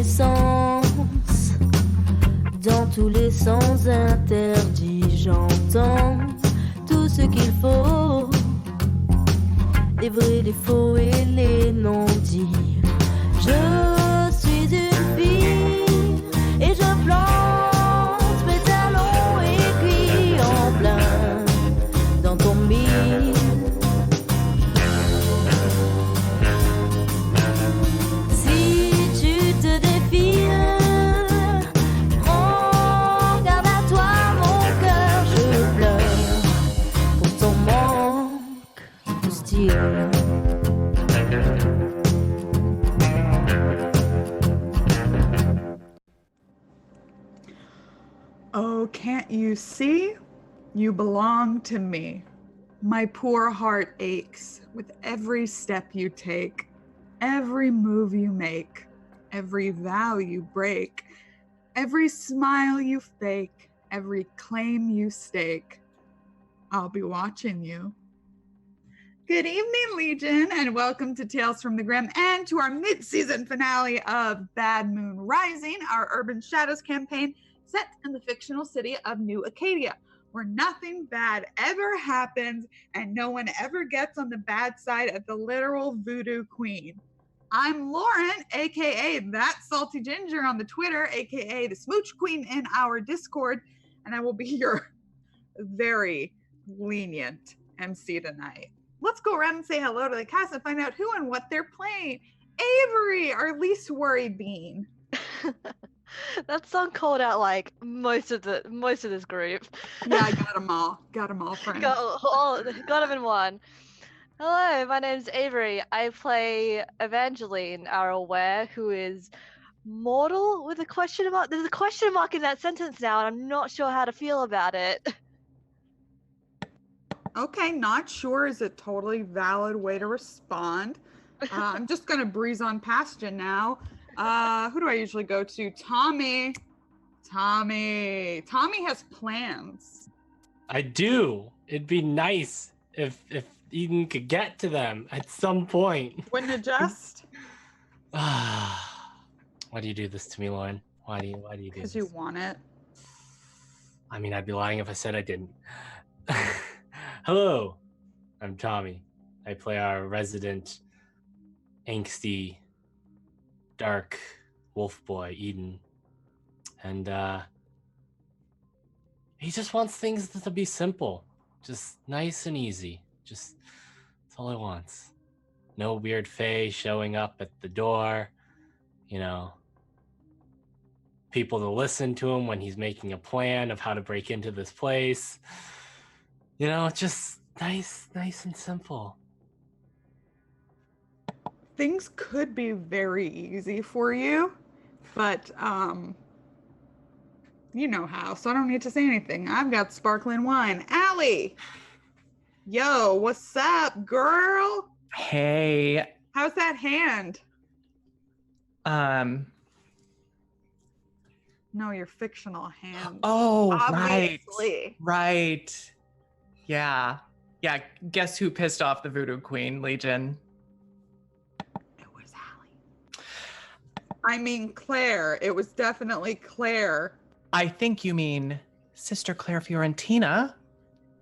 sens, dans tous les sens interdits, j'entends tout ce qu'il faut, les vrais, les faux et les non-dits. Je suis une fille et je plante mes talons aiguilles en plein dans ton mille. Si tu te défiles, prends garde à toi mon cœur, je pleure pour ton manque de style. Oh, can't you see? You belong to me. My poor heart aches with every step you take, every move you make, every vow you break, every smile you fake, every claim you stake. I'll be watching you. Good evening, Legion, and welcome to Tales from the Grim and to our mid-season finale of Bad Moon Rising, our Urban Shadows campaign set in the fictional city of New Acadia, where nothing bad ever happens and no one ever gets on the bad side of the literal voodoo queen. I'm Lauren, aka That Salty Ginger on the Twitter, aka the Smooch Queen in our Discord, and I will be your very lenient MC tonight. Let's go around and say hello to the cast and find out who and what they're playing. Avery, our least worried bean. That song called out like most of this group. Yeah, I got them all, friend. Got them in one. Hello, my name's Avery. I play Evangeline, our aware, who is mortal with a question mark. There's a question mark in that sentence now, and I'm not sure how to feel about it. Okay, not sure is a totally valid way to respond. I'm just gonna breeze on past you now. Who do I usually go to? Tommy has plans. I do. It'd be nice if Eden could get to them at some point. Wouldn't it just? Why do you do this to me, Lauren? Why do you do this? Because you want it. I mean, I'd be lying if I said I didn't. Hello, I'm Tommy. I play our resident angsty dark wolf boy, Eden. And he just wants things to be simple. Just nice and easy. Just that's all he wants. No weird fae showing up at the door. You know, people to listen to him when he's making a plan of how to break into this place. You know, just nice and simple. Things could be very easy for you, but you know how, so I don't need to say anything. I've got sparkling wine. Allie! Yo, what's up, girl? Hey. How's that hand? No, your fictional hand. Oh, obviously. Right. Yeah. Guess who pissed off the Voodoo Queen, Legion? It was Allie. I mean, Claire. It was definitely Claire. I think you mean Sister Claire Fiorentina,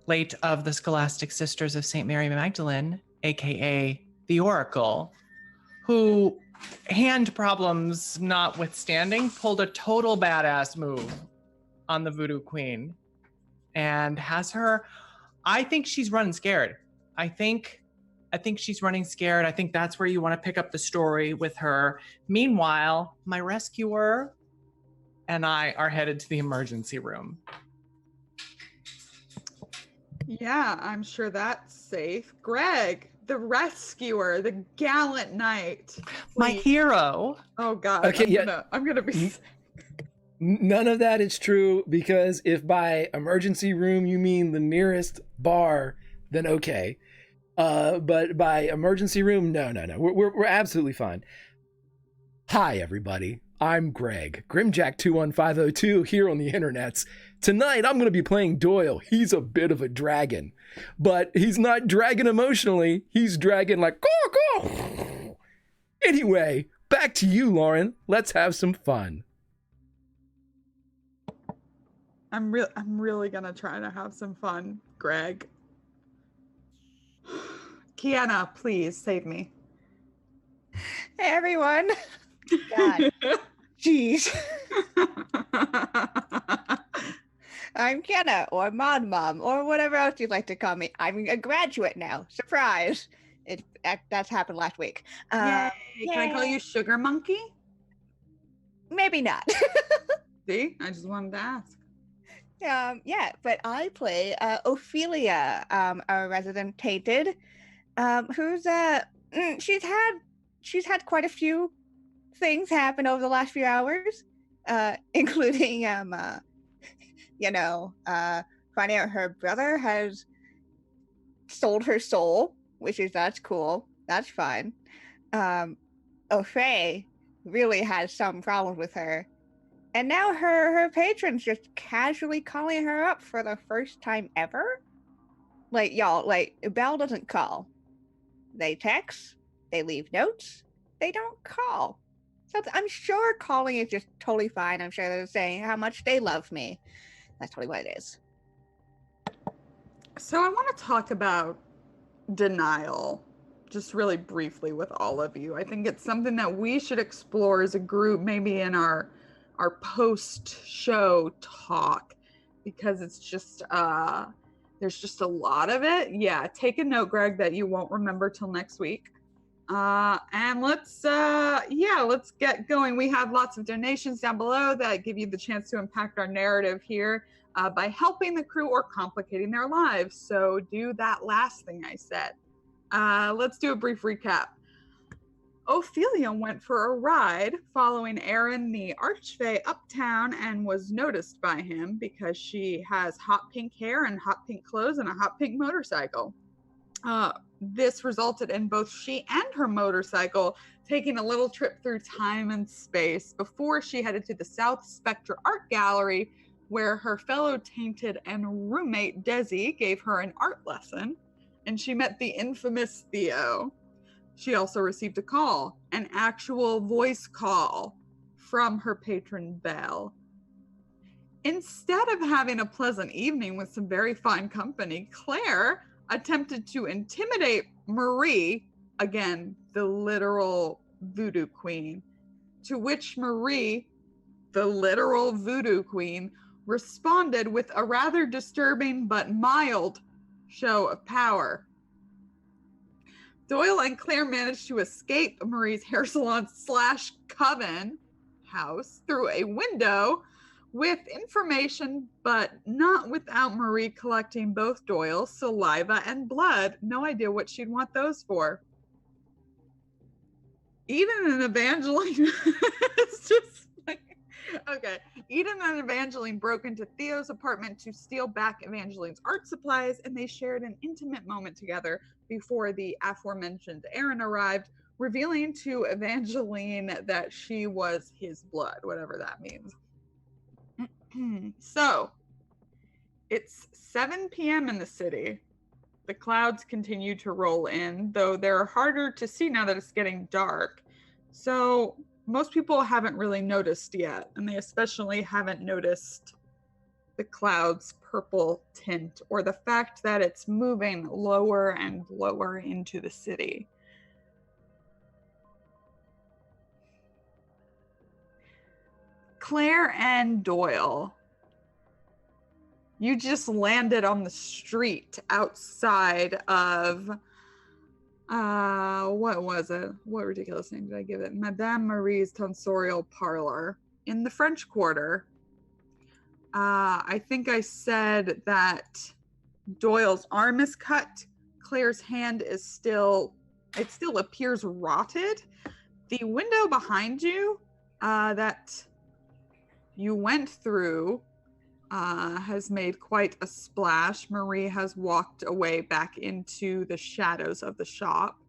late of the Scholastic Sisters of St. Mary Magdalene, aka the Oracle, who, hand problems notwithstanding, pulled a total badass move on the Voodoo Queen and has her. I think she's running scared. I think she's running scared. I think that's where you want to pick up the story with her. Meanwhile, my rescuer and I are headed to the emergency room. Yeah, I'm sure that's safe. Greg, the rescuer, the gallant knight. My hero. Oh God. Okay, I'm gonna be sick. None of that is true, because if by emergency room you mean the nearest bar, then okay. But by emergency room, no. We're absolutely fine. Hi, everybody. I'm Greg, Grimjack21502 here on the internets. Tonight, I'm going to be playing Doyle. He's a bit of a dragon, but he's not dragon emotionally. He's dragon like, caw, caw. Anyway, back to you, Lauren. Let's have some fun. I'm really gonna try to have some fun, Greg. Kiana, please save me. Hey everyone. God. Jeez. I'm Kiana, or Mod Mom, or whatever else you'd like to call me. I'm a graduate now. Surprise. That's happened last week. Yay. Can I call you Sugar Monkey? Maybe not. See, I just wanted to ask. Yeah, but I play Ophelia, a resident tainted, who's she's had quite a few things happen over the last few hours, including finding out her brother has sold her soul, that's cool. That's fine. O'Fay really has some problems with her. And now her patron's just casually calling her up for the first time ever. Like, y'all, Belle doesn't call. They text, they leave notes, they don't call. So I'm sure calling is just totally fine. I'm sure they're saying how much they love me. That's totally what it is. So I want to talk about denial, just really briefly with all of you. I think it's something that we should explore as a group, maybe in our post-show talk, because it's just there's just a lot of it. Yeah, take a note, Greg, that you won't remember till next week. And let's get going. We have lots of donations down below that give you the chance to impact our narrative here by helping the crew or complicating their lives. So do that last thing I said. Let's do a brief recap. Ophelia went for a ride following Aaron the Archfey uptown and was noticed by him because she has hot pink hair and hot pink clothes and a hot pink motorcycle. This resulted in both she and her motorcycle taking a little trip through time and space before she headed to the South Spectra Art Gallery, where her fellow tainted and roommate Desi gave her an art lesson, and she met the infamous Theo. She also received a call, an actual voice call from her patron Belle. Instead of having a pleasant evening with some very fine company, Claire attempted to intimidate Marie, again, the literal voodoo queen, to which Marie, the literal voodoo queen, responded with a rather disturbing but mild show of power. Doyle and Claire managed to escape Marie's hair salon / coven house through a window with information, but not without Marie collecting both Doyle's saliva and blood. No idea what she'd want those for. Eden and Evangeline, it's just like, okay. Eden and Evangeline broke into Theo's apartment to steal back Evangeline's art supplies, and they shared an intimate moment together before the aforementioned Aaron arrived, revealing to Evangeline that she was his blood, whatever that means. So, it's 7 p.m. in the city. The clouds continue to roll in, though they're harder to see now that it's getting dark. So, most people haven't really noticed yet, and they especially haven't noticed the clouds' purple tint or the fact that it's moving lower and lower into the city. Claire and Doyle, you just landed on the street outside of, what was it? What ridiculous name did I give it? Madame Marie's tonsorial parlor in the French Quarter. I think I said that Doyle's arm is cut. Claire's hand is still appears rotted. The window behind you that you went through has made quite a splash. Marie has walked away back into the shadows of the shop.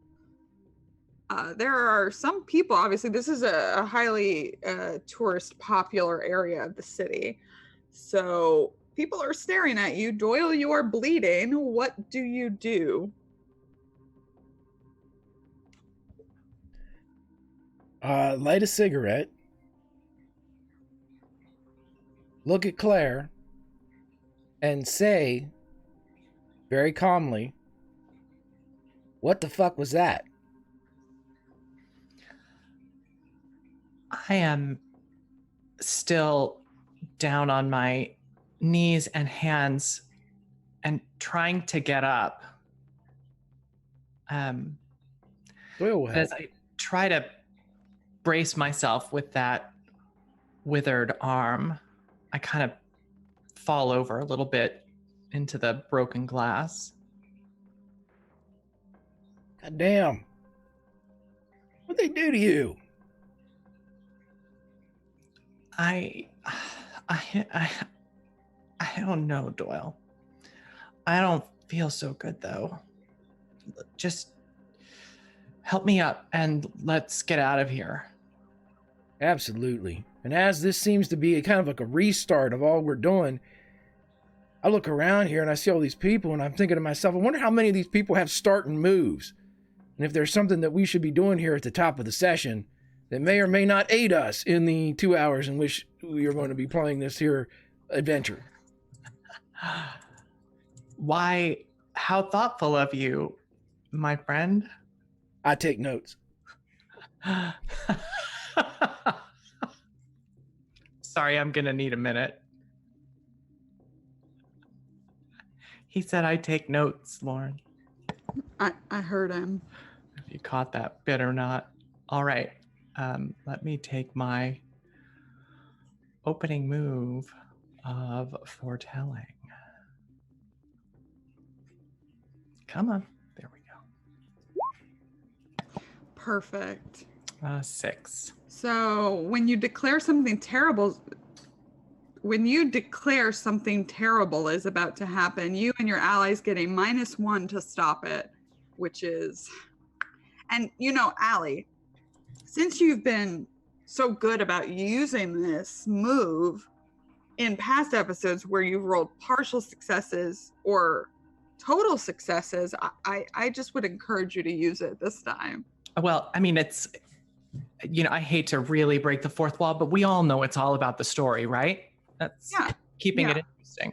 There are some people, obviously, this is a highly tourist popular area of the city. So people are staring at you. Doyle, you are bleeding. What do you do? Light a cigarette. Look at Claire. And say, very calmly, what the fuck was that? I am still down on my knees and hands and trying to get up. Doyle will help. As I try to brace myself with that withered arm, I kind of fall over a little bit into the broken glass. God damn. What'd they do to you? I don't know, Doyle. I don't feel so good, though. Just help me up and let's get out of here. Absolutely. And as this seems to be kind of like a restart of all we're doing, I look around here and I see all these people and I'm thinking to myself, I wonder how many of these people have starting moves. And if there's something that we should be doing here at the top of the session that may or may not aid us in the 2 hours in which we are going to be playing this here adventure. Why, how thoughtful of you, my friend. I take notes. Sorry, I'm gonna need a minute. He said I take notes, Lauren. I heard him. If you caught that bit or not. All right. Let me take my opening move of foretelling. Come on. There we go. Perfect. 6. So when you declare something terrible is about to happen, you and your allies get a -1 to stop it, which is, and Allie, since you've been so good about using this move in past episodes where you've rolled partial successes or total successes, I just would encourage you to use it this time. Well, I mean, it's, I hate to really break the fourth wall, but we all know it's all about the story, right? That's keeping it interesting.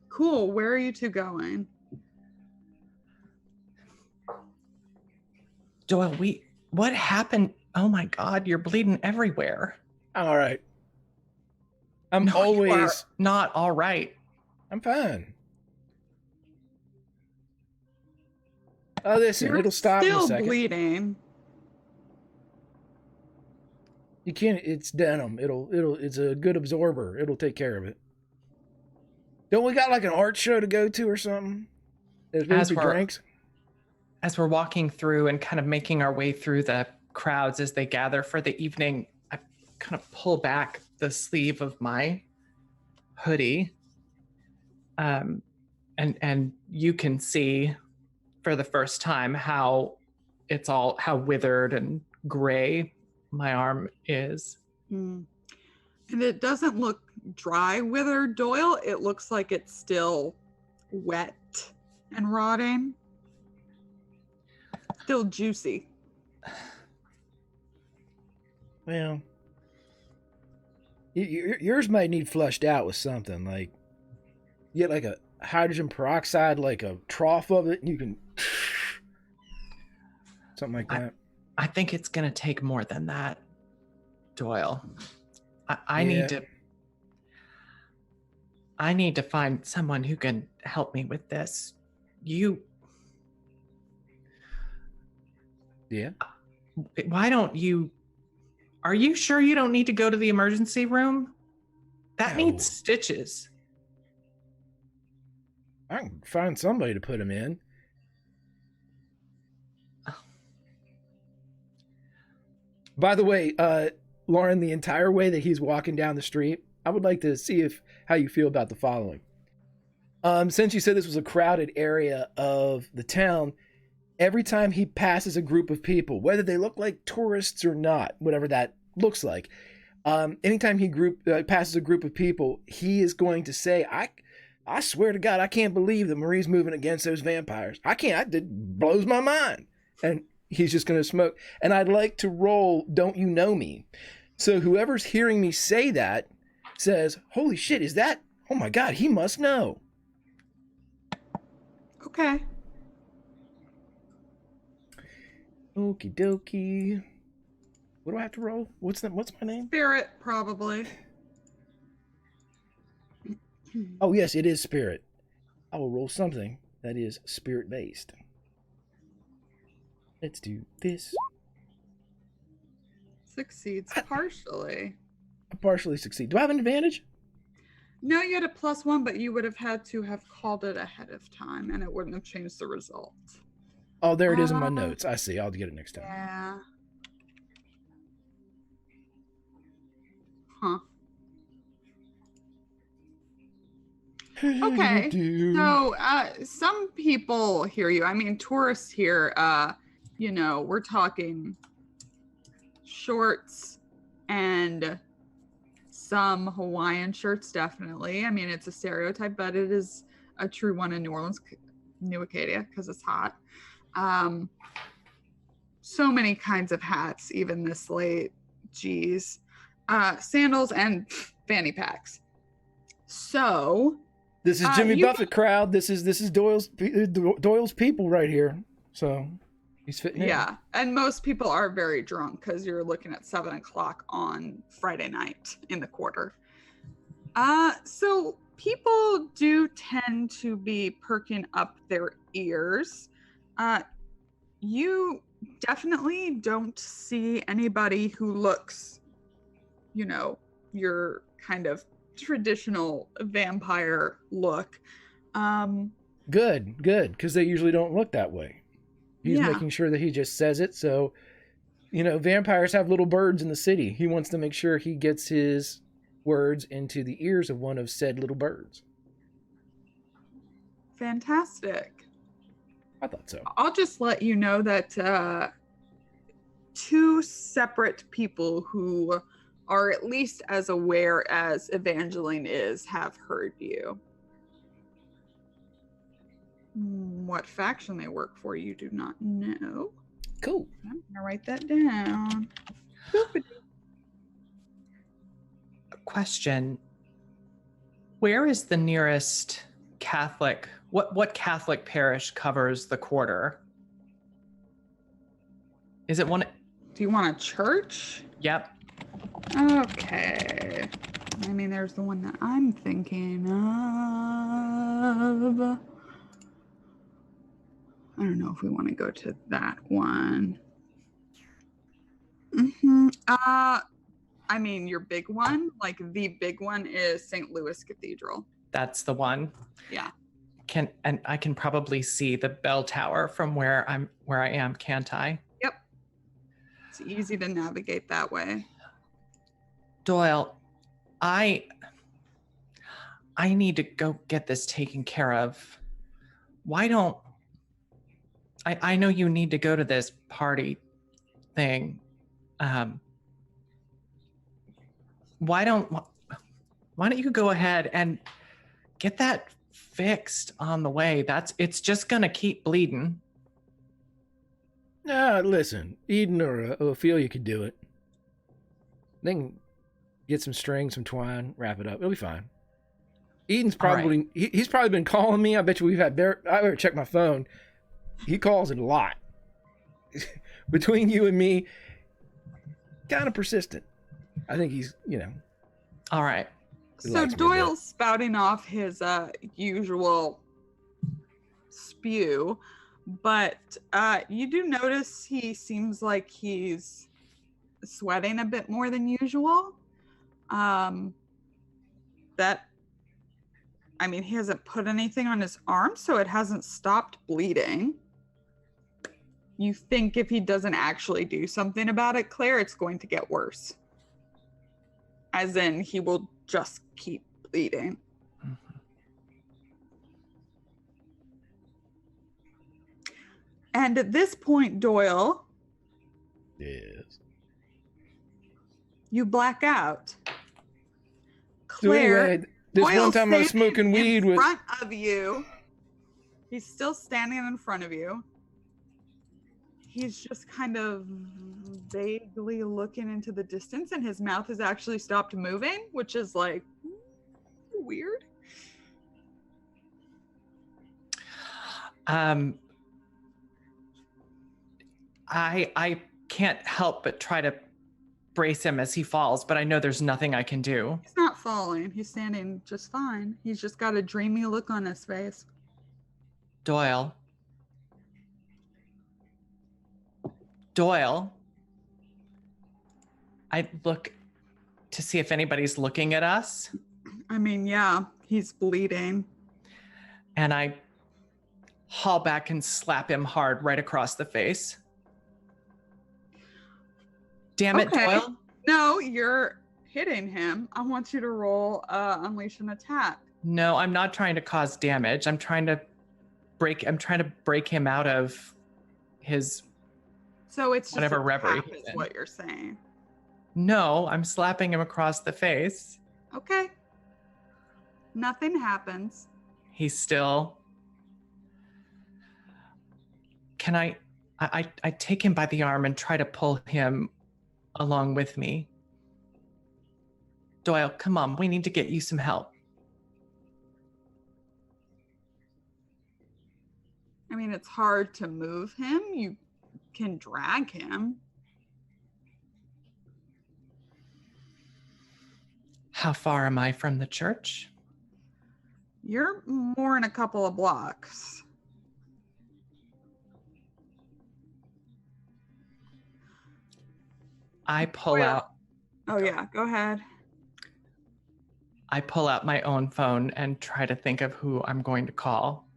Cool. Where are you two going? Doyle, what happened? Oh my God, you're bleeding everywhere. All right. I'm No, you are always not all right. I'm fine. Oh, listen, You're it'll stop in a still second. bleeding. You can't. It's denim. It's a good absorber. It'll take care of it. Don't we got like an art show to go to or something? There's drinks. As we're walking through and kind of making our way through the crowds as they gather for the evening, I kind of pull back the sleeve of my hoodie, and you can see for the first time how withered and gray my arm is. And it doesn't look dry withered, Doyle. It looks like it's still wet and rotting. Still juicy. Well, yours might need flushed out with something. Like, you get like a hydrogen peroxide, like a trough of it, and you can something like that. I think it's going to take more than that, Doyle. I need to find someone who can help me with this. Yeah. Why don't you? Are you sure you don't need to go to the emergency room? That No. needs stitches. I can find somebody to put him in. By the way, Lauren, the entire way that he's walking down the street, I would like to see how you feel about the following. Since you said this was a crowded area of the town, every time he passes a group of people, whether they look like tourists or not, whatever that looks like, anytime he passes a group of people, he is going to say, I swear to God, I can't believe that Marie's moving against those vampires. I can't. It blows my mind. And he's just going to smoke. And I'd like to roll Don't You Know Me. So whoever's hearing me say that says, holy shit, is that? Oh my God, he must know. Okay. Okie dokie. What do I have to roll? What's my name? Spirit, probably. Oh, yes, it is spirit. I will roll something that is spirit based. Let's do this. Succeeds partially. I partially succeed. Do I have an advantage? No, you had a +1, but you would have had to have called it ahead of time, and it wouldn't have changed the result. Oh, there it is in my notes. I see. I'll get it next time. Yeah. Huh. Okay. So, some people hear you. I mean, tourists here, we're talking shorts and some Hawaiian shirts, definitely. I mean, it's a stereotype, but it is a true one in New Orleans, New Acadia, because it's hot. So many kinds of hats, even this late. Geez. Sandals and fanny packs. So... This is Jimmy Buffett crowd. This is Doyle's people right here. So he's fitting in. Yeah, and most people are very drunk because you're looking at 7:00 on Friday night in the quarter. So people do tend to be perking up their ears. You definitely don't see anybody who looks, your kind of traditional vampire look. Good, because they usually don't look that way. He's making sure that he just says it. So, vampires have little birds in the city. He wants to make sure he gets his words into the ears of one of said little birds. Fantastic. I thought so. I'll just let you know that two separate people who are at least as aware as Evangeline is have heard you. What faction they work for, you do not know. Cool. I'm gonna write that down. Question. Where is the nearest Catholic? What Catholic parish covers the quarter? Is it one? Do you want a church? Yep. Okay. I mean, there's the one that I'm thinking of. I don't know if we want to go to that one. I mean, your big one, like the big one, is St. Louis Cathedral. That's the one. Yeah. I can probably see the bell tower from where I am, can't I? Yep. It's easy to navigate that way. Doyle, I need to go get this taken care of. Why don't I know you need to go to this party thing. Why don't you go ahead and get that fixed on the way? It's just gonna keep bleeding. Listen, Eden or Ophelia could do it. They can get some string, some twine, wrap it up. It'll be fine. Eden's probably he's probably been calling me. I bet you I better check my phone. He calls it a lot. Between you and me, kind of persistent. I think he's, All right. So Doyle's spouting off his usual spew, but you do notice he seems like he's sweating a bit more than usual. He hasn't put anything on his arm, so it hasn't stopped bleeding. You think if he doesn't actually do something about it, Claire, it's going to get worse. As in, he will just keep bleeding. Mm-hmm. And at this point, Doyle. Yes. You black out. Claire. So anyway, this Doyle's one time I was smoking weed with. In front of you. He's still standing in front of you. he's just kind of vaguely looking into the distance, and his mouth has actually stopped moving, which is like weird. I can't help but try to brace him as he falls, but I know there's nothing I can do. He's not falling. He's standing just fine. He's just got a dreamy look on his face. Doyle. I look to see if anybody's looking at us. I mean, yeah, he's bleeding. And I haul back and slap him hard right across the face. Damn it, Okay. Doyle. No, you're hitting him. I want you to roll Unleash an Attack. No, I'm not trying to cause damage. I'm trying to break him out of his So it's just whatever a reverie tap he's is in. what you're saying. No, I'm slapping him across the face. Okay. Nothing happens. He's still. Can I take him by the arm and try to pull him along with me? Doyle, come on, we need to get you some help. I mean, it's hard to move him. You can drag him. How far am I from the church? You're more in a couple of blocks. I pull Well- out Oh, yeah, go ahead. I pull out my own phone and try to think of who I'm going to call.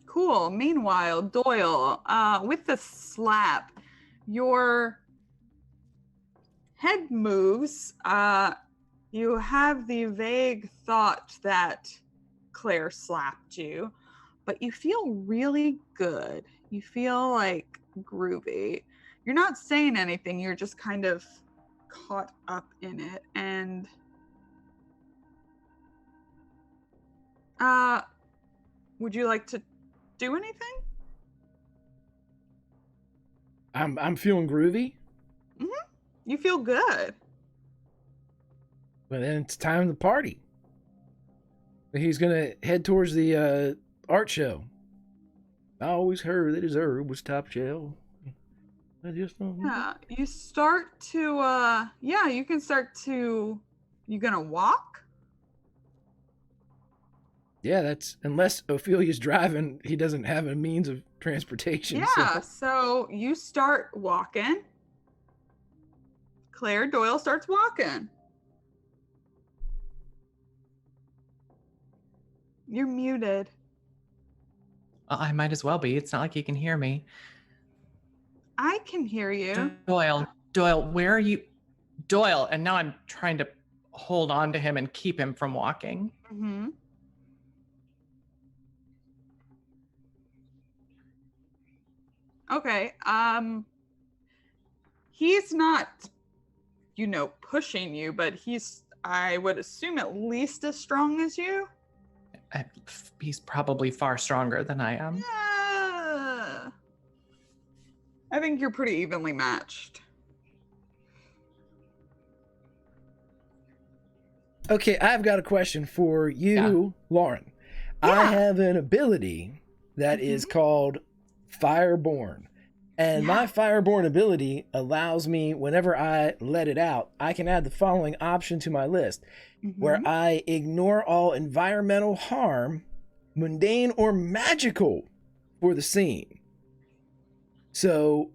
Cool. Meanwhile, Doyle, with the slap, your head moves. You have the vague thought that Claire slapped you, but you feel really good. You feel like groovy. You're not saying anything. You're just kind of caught up in it. And would you like to do anything? I'm feeling groovy. You feel good. Well, then it's time to party. He's gonna head towards the art show. I always heard that his herb was top shelf. I just don't know. Yeah, you start to you can start to. You gonna walk? Yeah, that's unless Ophelia's driving, he doesn't have a means of transportation. Yeah, so you start walking. Claire Doyle starts walking. You're muted. I might as well be. It's not like you can hear me. I can hear you. Doyle, where are you? Doyle, and now I'm trying to hold on to him and keep him from walking. Mm-hmm. Okay. He's not, pushing you, but he's, I would assume, at least as strong as you. He's probably far stronger than I am. Yeah. I think you're pretty evenly matched. Okay, I've got a question for you, Lauren. I have an ability that is called Fireborn. And my Fireborn ability allows me, whenever I let it out, I can add the following option to my list, where I ignore all environmental harm, mundane or magical, for the scene. So,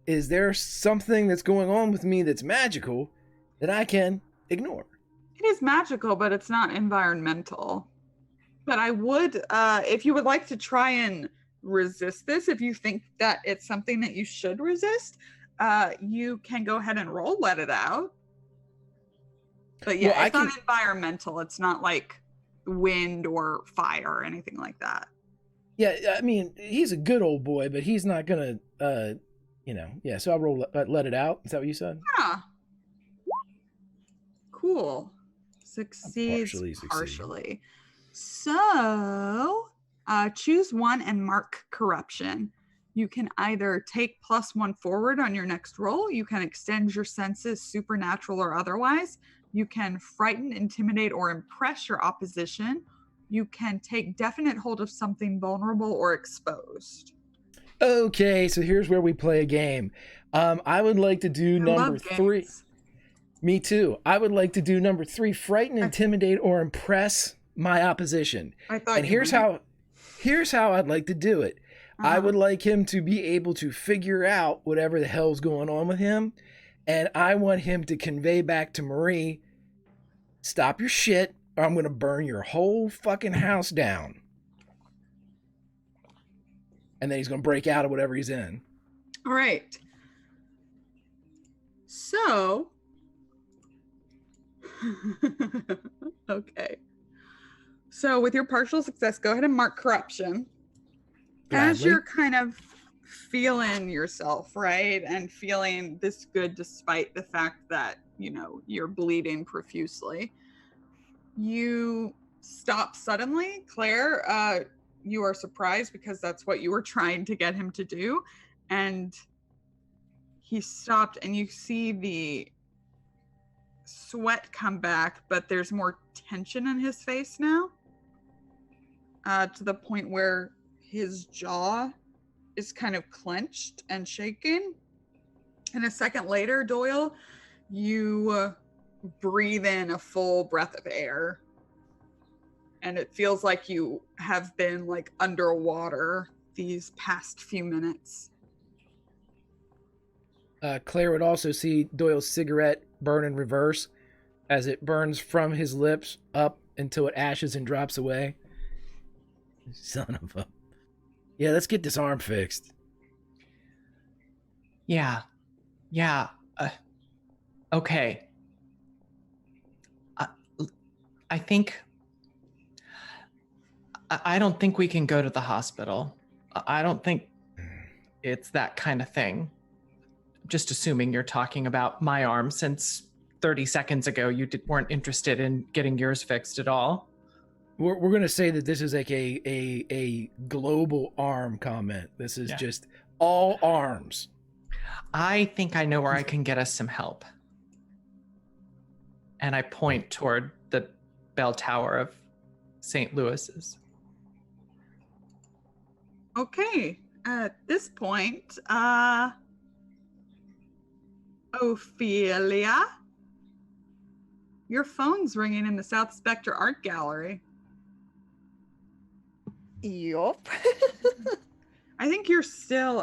is there something that's going on with me that's magical that I can ignore? It is magical, but it's not environmental. But I would, if you would like to try and resist this, if you think that it's something that you should resist, you can go ahead and roll let it out. But yeah, Well, it's not environmental. It's not like wind or fire or anything like that. Yeah, I mean, he's a good old boy, but he's not gonna, so I'll roll let it out. Is that what you said? Yeah. Cool. Succeeds Partially succeed. partially. So, choose one and mark corruption. You can either take +1 forward on your next roll. You can extend your senses, supernatural or otherwise. You can frighten, intimidate, or impress your opposition. You can take definite hold of something vulnerable or exposed. Okay, so here's where we play a game. I would like to do I number love 3. games. Me too. I would like to do number 3, frighten, intimidate, or impress my opposition. I thought And you here's how I'd like to do it. I Uh-huh. would like him to be able to figure out whatever the hell's going on with him, and I want him to convey back to Marie, stop your shit, or I'm going to burn your whole fucking house down. And then he's going to break out of whatever he's in. All right. So, okay. So with your partial success, go ahead and mark corruption. As Gladly. you're kind of feeling yourself, right? And feeling this good despite the fact that, you know, you're bleeding profusely. You stop suddenly. Claire, you are surprised because that's what you were trying to get him to do. And he stopped and you see the sweat come back, but there's more tension in his face now. To the point where his jaw is kind of clenched and shaking. And a second later, Doyle, you breathe in a full breath of air. And it feels like you have been like underwater these past few minutes. Claire would also see Doyle's cigarette burn in reverse as it burns from his lips up until it ashes and drops away. Son of a... Yeah, let's get this arm fixed. Yeah. Okay. I think... I don't think we can go to the hospital. I don't think it's that kind of thing. Just assuming you're talking about my arm, since 30 seconds ago you weren't interested in getting yours fixed at all. We're going to say that this is like a global arm comment. This is just all arms. I think I know where I can get us some help. And I point toward the bell tower of St. Louis's. Okay. At this point, Ophelia, your phone's ringing in the South Spectre Art Gallery. Yup. I think you're still,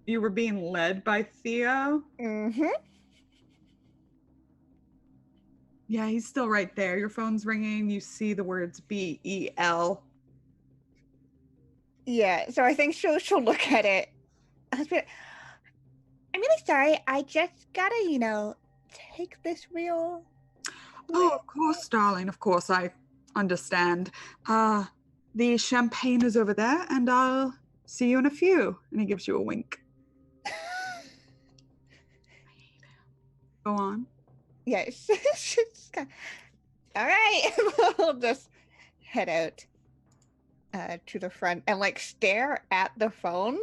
you were being led by Theo. Mm-hmm. Yeah, he's still right there. Your phone's ringing. You see the words BEL. Yeah, so I think she'll look at it. I'm really sorry. I just gotta, take this real. Oh, of course, darling. Of course, I understand. The champagne is over there, and I'll see you in a few. And he gives you a wink. Go on. Yes. All right. We'll just head out to the front and stare at the phone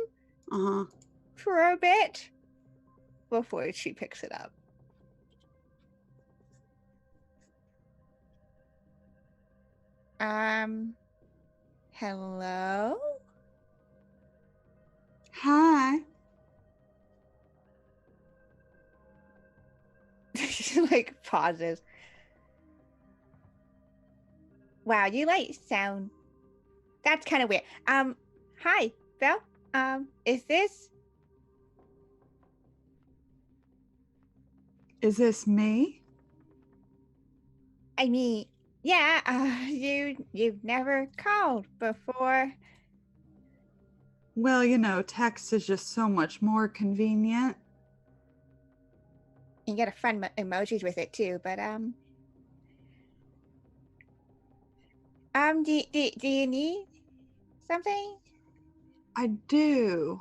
for a bit before she picks it up. Hello? Hi. She pauses. Wow, you sound. That's kind of weird. Hi, Belle. Is this? Is this me? I mean, yeah. You've never called before. Well, text is just so much more convenient. You get a fun emojis with it too, but do you need something? I do.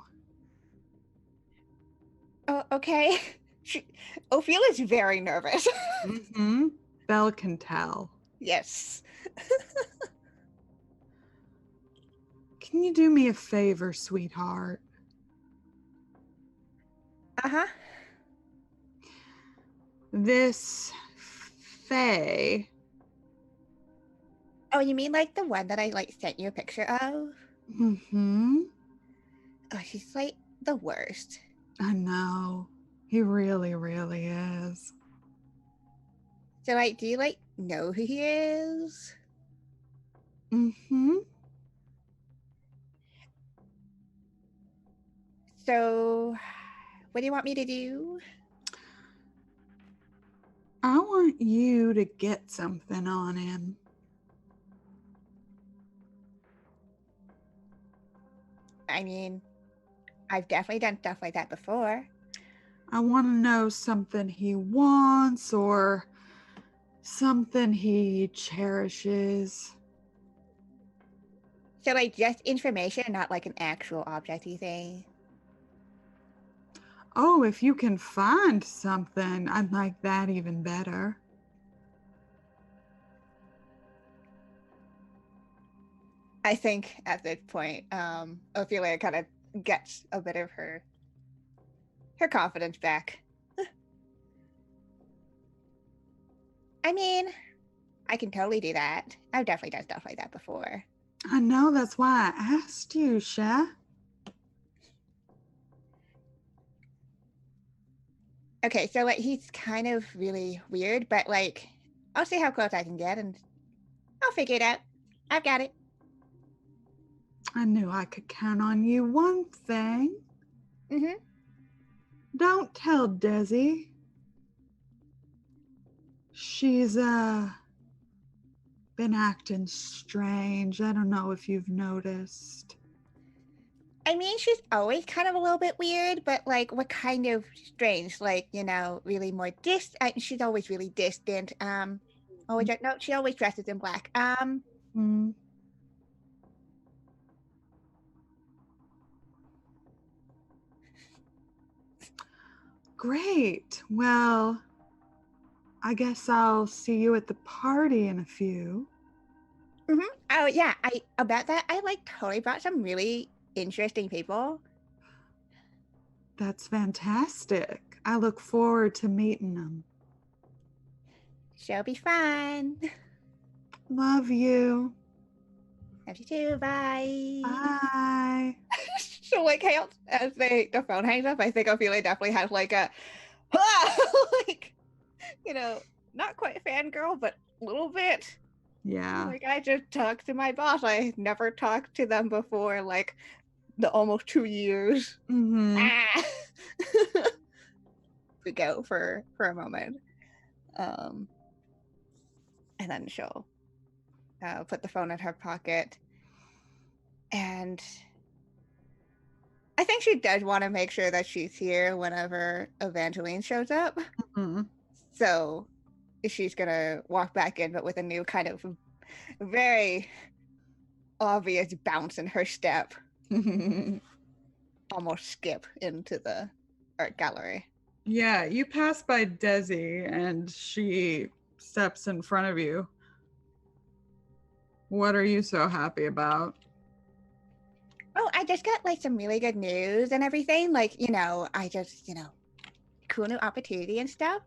Oh, okay. Ophelia's very nervous. Mm-hmm. Belle can tell. Yes. Can you do me a favor, sweetheart? Uh-huh. This Faye. Oh, you mean like the one that I like sent you a picture of? Mm-hmm. Oh, she's like the worst. I know. He really, really is. So like, do you like know who he is? Mm-hmm. So what do you want me to do? I want you to get something on him. I mean, I've definitely done stuff like that before. I want to know something he wants or something he cherishes. So like just information, not like an actual objecty thing. Oh, if you can find something, I'd like that even better. I think at this point, Ophelia kind of gets a bit of her confidence back. I mean, I can totally do that. I've definitely done stuff like that before. I know, that's why I asked you, Sha. Okay, so like he's kind of really weird, but like I'll see how close I can get and I'll figure it out. I've got it. I knew I could count on you. One thing, Mm-hmm. don't tell Desi. She's been acting strange. I don't know if you've noticed. I mean, she's always kind of a little bit weird, but like what kind of strange? Like, you know, really more she's always really distant. No, she always dresses in black. Hmm. Great. Well, I guess I'll see you at the party in a few. Mm-hmm. Oh yeah, I about that. I like totally brought some really interesting people. That's fantastic. I look forward to meeting them. She'll be fun. Love you. Love you too. Bye. Bye. So like as the phone hangs up, I think Ophelia definitely has like a like, you know, not quite fangirl, but a little bit. Yeah. Like I just talked to my boss. I never talked to them before, like the almost 2 years. Mm-hmm. Ah. We go for a moment. And then she'll put the phone in her pocket. And I think she does want to make sure that she's here whenever Evangeline shows up. Mm-hmm. So she's gonna walk back in, but with a new kind of very obvious bounce in her step. Almost skip into the art gallery. Yeah, you pass by Desi and she steps in front of you. What are you so happy about? Oh, I just got like some really good news and everything. Like, you know, I just, you know, cool new opportunity and stuff.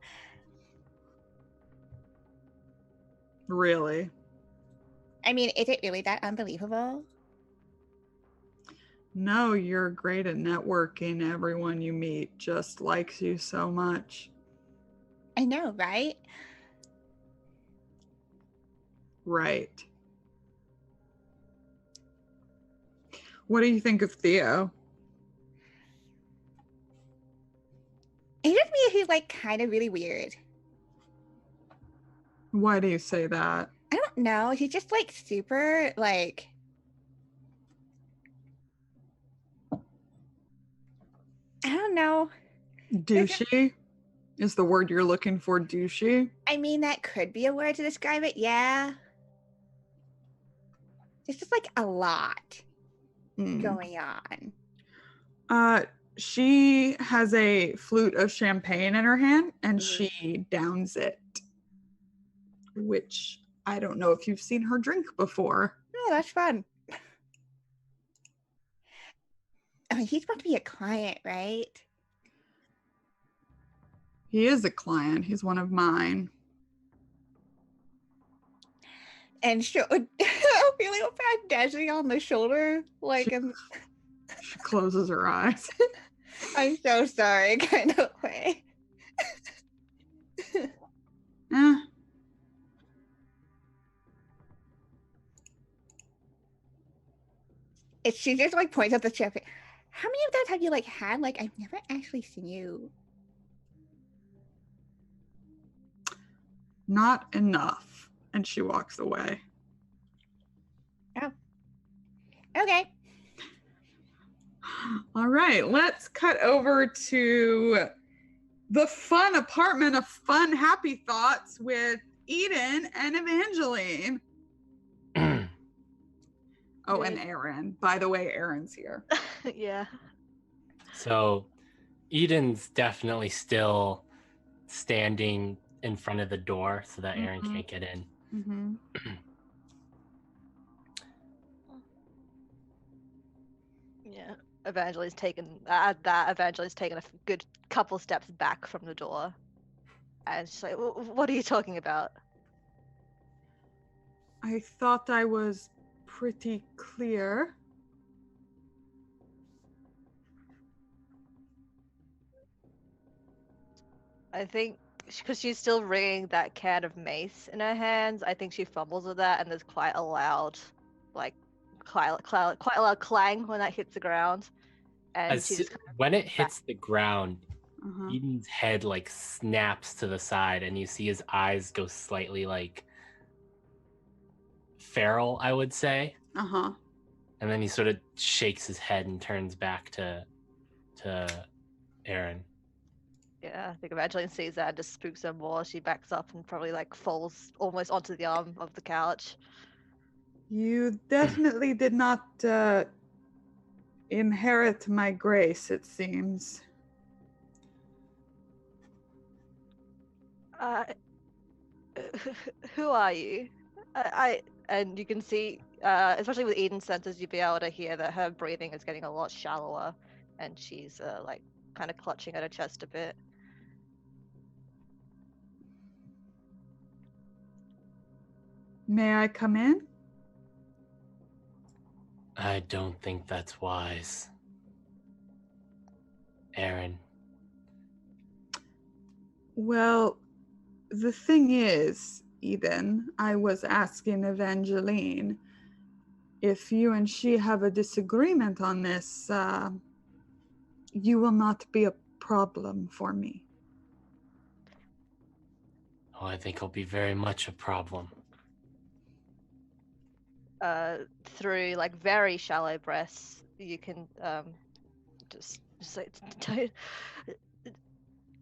Really? I mean, is it really that unbelievable? No, you're great at networking. Everyone you meet just likes you so much. I know, right? Right. What do you think of Theo? He just me he's like kind of really weird. Why do you say that? I don't know. He's just like super like I don't know. Douchey is the word you're looking for, douchey? I mean, that could be a word to describe it, yeah. It's just like a lot going on. She has a flute of champagne in her hand and she downs it, which I don't know if you've seen her drink before. Oh, that's fun. I mean, he's supposed to be a client, right? He is a client. He's one of mine. And she'll Ophelia will pat Desi on the shoulder, like, She closes her eyes. I'm so sorry, kind of way. Eh. She just like points at the chef. How many of those have you like had? Like, I've never actually seen you. Not enough. And she walks away. Oh. Okay. All right, let's cut over to the fun apartment of fun, happy thoughts with Eden and Evangeline. Oh, and Aaron. By the way, Aaron's here. Yeah. So Eden's definitely still standing in front of the door so that Aaron can't get in. Mm-hmm. Yeah. Evangeline's taken a good couple steps back from the door. And she's like, what are you talking about? I thought I was pretty clear. I think because she's still ringing that can of mace in her hands, I think she fumbles with that, and there's quite a loud, quite a loud clang when that hits the ground. And she just when it hits the ground, Uh-huh. Eden's head like snaps to the side, and you see his eyes go slightly like feral, I would say. Uh-huh. And then he sort of shakes his head and turns back to Aaron. Yeah, I think Evangeline sees that and just spooks her more. She backs up and probably like falls almost onto the arm of the couch. You definitely did not inherit my grace, it seems. Who are you? And you can see, especially with Eden's senses, you'd be able to hear that her breathing is getting a lot shallower, and she's like kind of clutching at her chest a bit. May I come in? I don't think that's wise. Aaron. Well, the thing is, Eden, I was asking Evangeline if you and she have a disagreement on this, you will not be a problem for me. Oh, I think it'll be very much a problem. Through like very shallow breaths, you can just say, "Don't.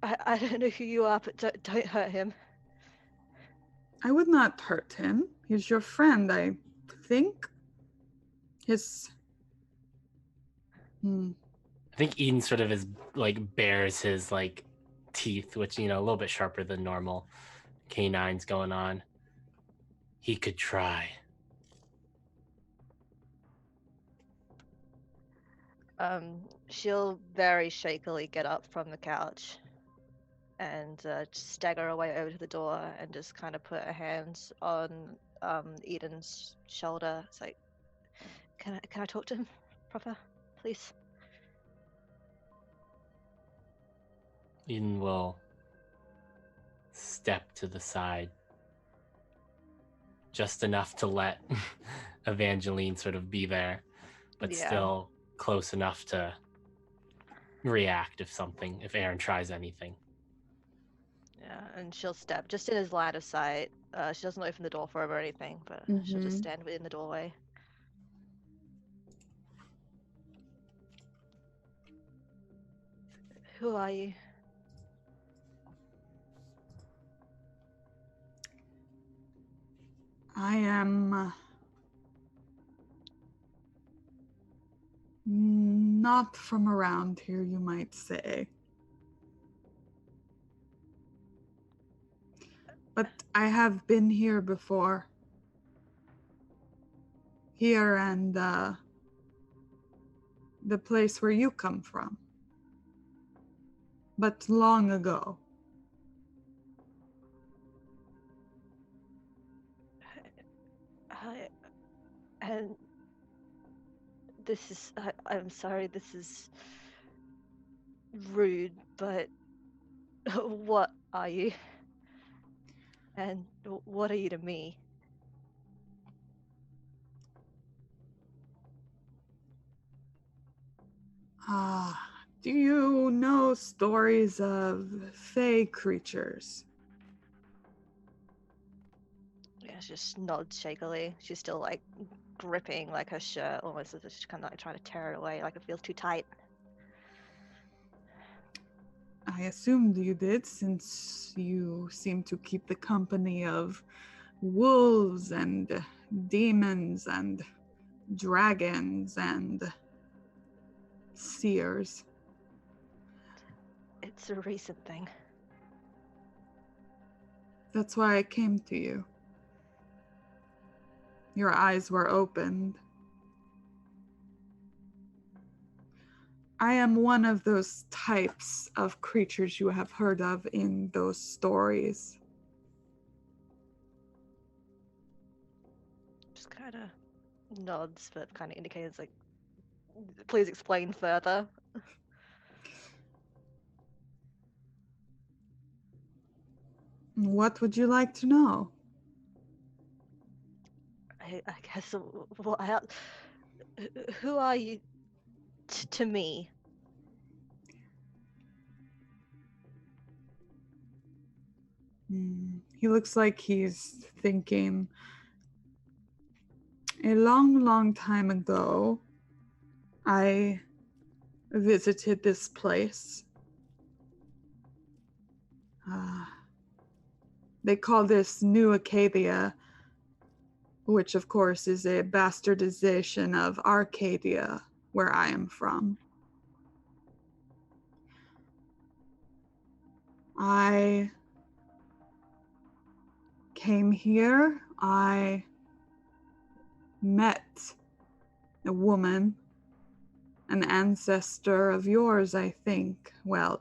I don't know who you are, but don't hurt him." I would not hurt him. He's your friend, I think. His... I think Eden sort of is like bares his like teeth, which, you know, a little bit sharper than normal. Canines going on. He could try. She'll very shakily get up from the couch and just stagger away over to the door and just kind of put her hands on Eden's shoulder. It's like, can I talk to him proper, please? Eden will step to the side just enough to let Evangeline sort of be there, but still close enough to react if Aaron tries anything. Yeah, and she'll step just in his line of sight. She doesn't open the door for him or anything, but she'll just stand within the doorway. Who are you? I am not from around here, you might say. But I have been here before. Here and the place where you come from. But long ago. And this is, I'm sorry, this is rude, but what are you? And what are you to me? Do you know stories of fey creatures? Yeah, she just nods shakily. She's still like gripping like her shirt, almost as if she's kind of like trying to tear it away, like it feels too tight. I assumed you did, since you seem to keep the company of wolves and demons and dragons and seers. It's a recent thing. That's why I came to you. Your eyes were opened. I am one of those types of creatures you have heard of in those stories. Just kind of nods, but kind of indicates like, please explain further. What would you like to know? I guess, who are you to me? He looks like he's thinking. A long, long time ago, I visited this place. They call this New Acadia, which of course is a bastardization of Arcadia, where I am from. I came here, I met a woman, an ancestor of yours, I think. Well,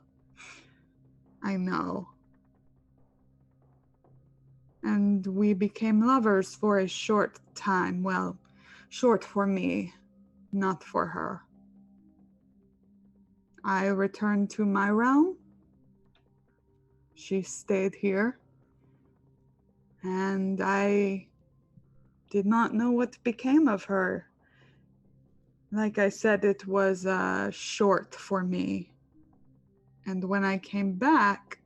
I know. And we became lovers for a short time. Well, short for me, not for her. I returned to my realm. She stayed here. And I did not know what became of her. Like I said, it was short for me. And when I came back,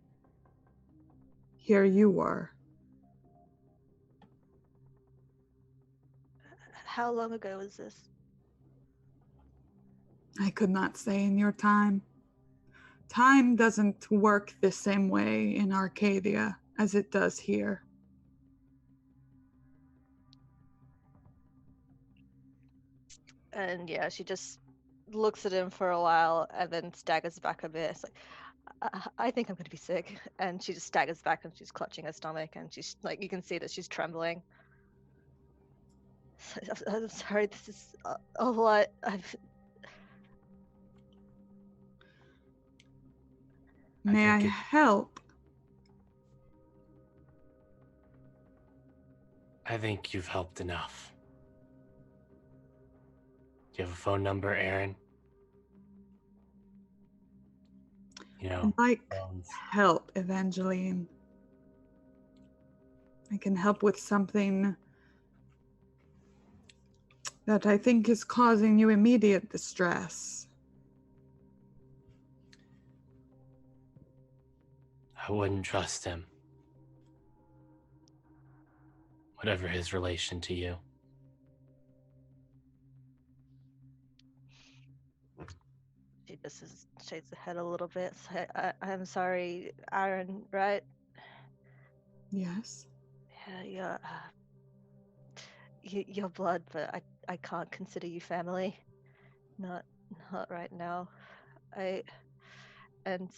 here you were. How long ago was this? I could not say in your time. Time doesn't work the same way in Arcadia as it does here. And yeah, she just looks at him for a while and then staggers back a bit. It's like, I think I'm going to be sick. And she just staggers back and she's clutching her stomach and she's like, you can see that she's trembling. I'm sorry, this is a lot. May I think help? I think you've helped enough. Do you have a phone number, Aaron? You know, I'd like phones. help, Evangeline. I can help with something that I think is causing you immediate distress. I wouldn't trust him. Whatever his relation to you. She just shakes her head a little bit. So I'm sorry, Aaron, right? Yes. Yeah, your blood, but I can't consider you family. Not right now. And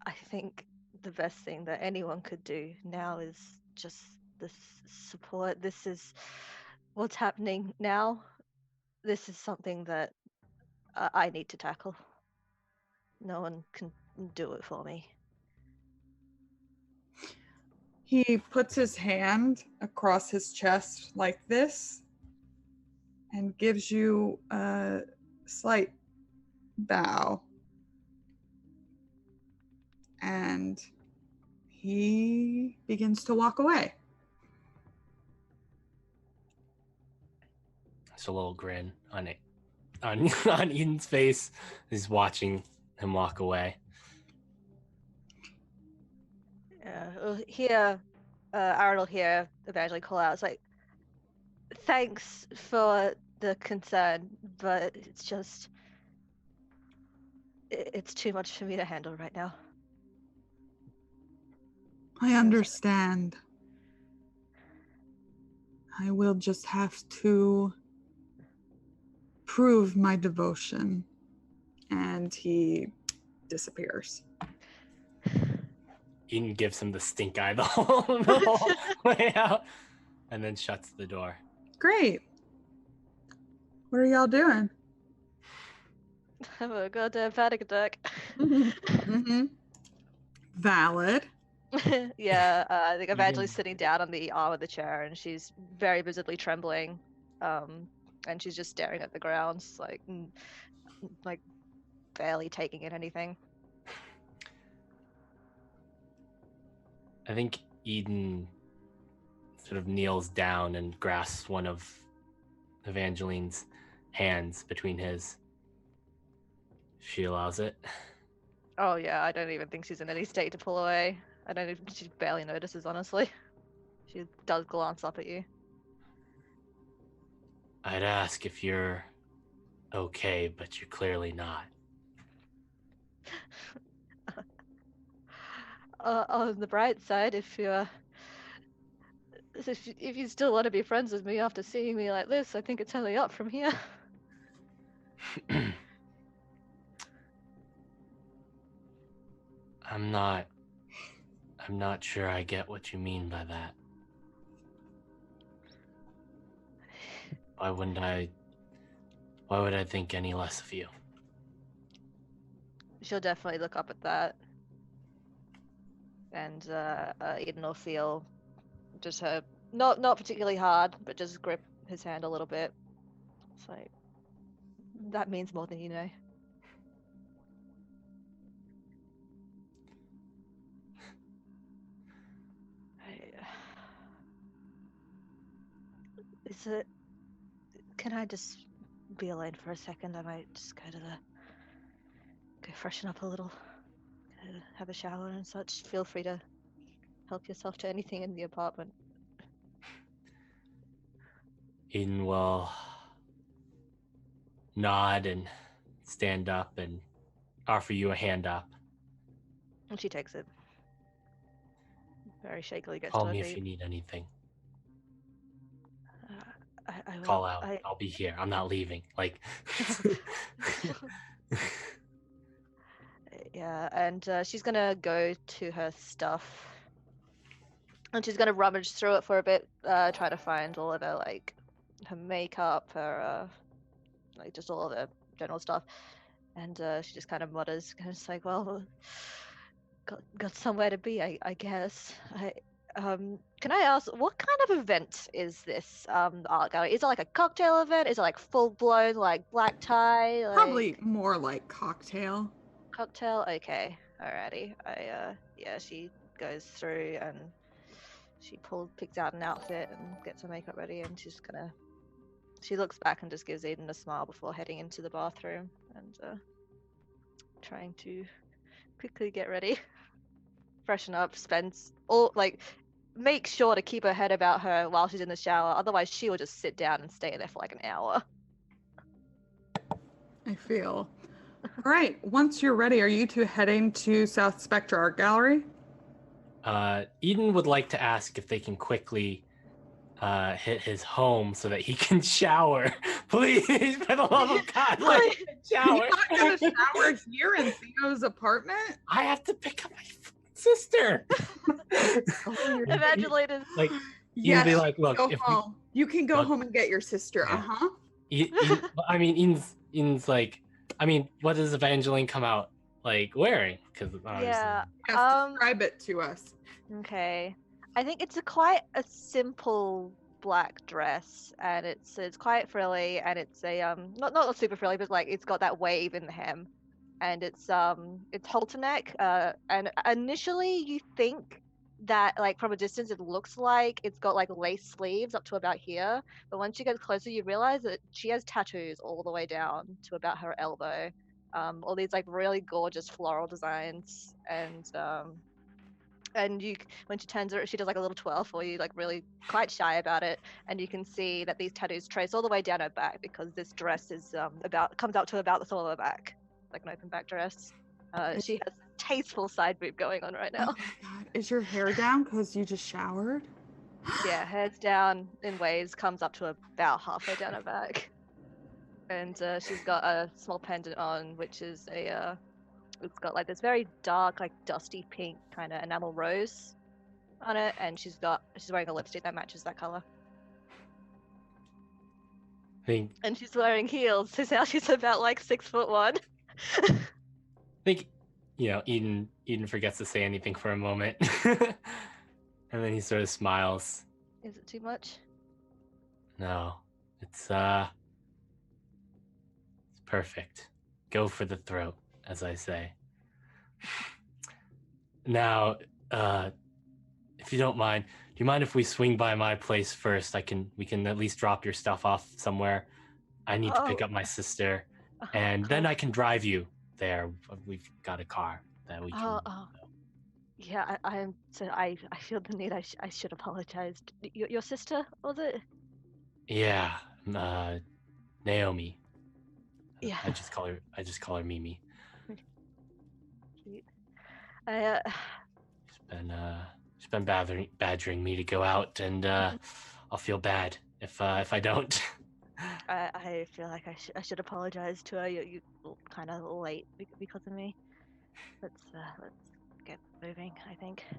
I think the best thing that anyone could do now is just this support. This is what's happening now. This is something that I need to tackle. No one can do it for me. He puts his hand across his chest like this and gives you a slight bow. And he begins to walk away. There's a little grin on on Eden's face. He's watching him walk away. Here, Aaron will hear eventually call out. It's like, thanks for the concern, but it's just, it's too much for me to handle right now. I understand. I will just have to prove my devotion. And he disappears. Eden gives him the stink eye the whole way out, and then shuts the door. Great. What are y'all doing? Have a goddamn panic attack. Mm-hmm. Valid. Yeah, I think Evangeline's sitting down on the arm of the chair, and she's very visibly trembling, and she's just staring at the ground, like barely taking in anything. I think Eden sort of kneels down and grasps one of Evangeline's hands between his. She allows it. Oh yeah, I don't even think she's in any state to pull away. She barely notices, honestly. She does glance up at you. I'd ask if you're okay, but you're clearly not. On the bright side, if you still want to be friends with me after seeing me like this, I think it's only up from here. I'm not sure I get what you mean by that. Why would I think any less of you? She'll definitely look up at that. And Eden will feel just her, not particularly hard, but just grip his hand a little bit. It's like, that means more than you know. Can I just be alone for a second? I might just go freshen up a little, go have a shower and such. Feel free to help yourself to anything in the apartment. Eden will nod and stand up and offer you a hand up. And she takes it. Very shakily gets Call to her me feet. if you need anything. I will. Call out. I'll be here. I'm not leaving. Like. Yeah, and she's gonna go to her stuff, and she's gonna rummage through it for a bit, try to find all of her her makeup, her just all of her general stuff, and she just kind of mutters, kind of like, well, got somewhere to be, I guess. Can I ask, what kind of event is this art gallery? Is it like a cocktail event? Is it like full blown black tie? Probably more like cocktail. Cocktail? Okay. Alrighty. Yeah, she goes through and she picks out an outfit and gets her makeup ready, and she looks back and just gives Eden a smile before heading into the bathroom and trying to quickly get ready. Freshen up, make sure to keep her head about her while she's in the shower, otherwise she will just sit down and stay there for an hour. I feel. All right, once you're ready, are you two heading to South Spectra Art Gallery? Eden would like to ask if they can quickly hit his home so that he can shower. Please, for the love of God, let him shower. You're not gonna shower here in Theo's apartment? I have to pick up my sister. Evangeline is You'd be like, look, go home. You can go look, home and get your sister. Yeah. Eden's like, what does Evangeline come out wearing? Because yeah. Describe it to us. Okay. I think it's quite a simple black dress, and it's quite frilly, and it's a not super frilly, but like it's got that wave in the hem, and it's halter neck. And initially you think that like from a distance it looks like it's got like lace sleeves up to about here, but once you get closer you realize that she has tattoos all the way down to about her elbow. All these like really gorgeous floral designs, and when she turns her, she does like a little twirl for you, like really quite shy about it, and you can see that these tattoos trace all the way down her back because this dress is comes out to about the sole of her back, like an open back dress. She has tasteful side boob going on right Oh now. my god. Is your hair down because you just showered? Yeah, hair's down in waves, comes up to about halfway down her back, and she's got a small pendant on, which is it's got like this very dark, like dusty pink kind of enamel rose on it, and she's wearing a lipstick that matches that color. I think And she's wearing heels, so now she's about like 6'1". Eden forgets to say anything for a moment, and then he sort of smiles. Is it too much? No, it's perfect. Go for the throat, as I say. Now, if you don't mind, do you mind if we swing by my place first? We can at least drop your stuff off somewhere. I need to pick up my sister, and then I can drive you there. We've got a car that we can. Yeah, I feel the need. I should apologize. Your sister, was it? Yeah, Naomi. Yeah. I just call her Mimi. Cute. She's been badgering me to go out, and I'll feel bad if I don't. I feel like I should apologize to her. You kind of late because of me. Let's get moving. I think. I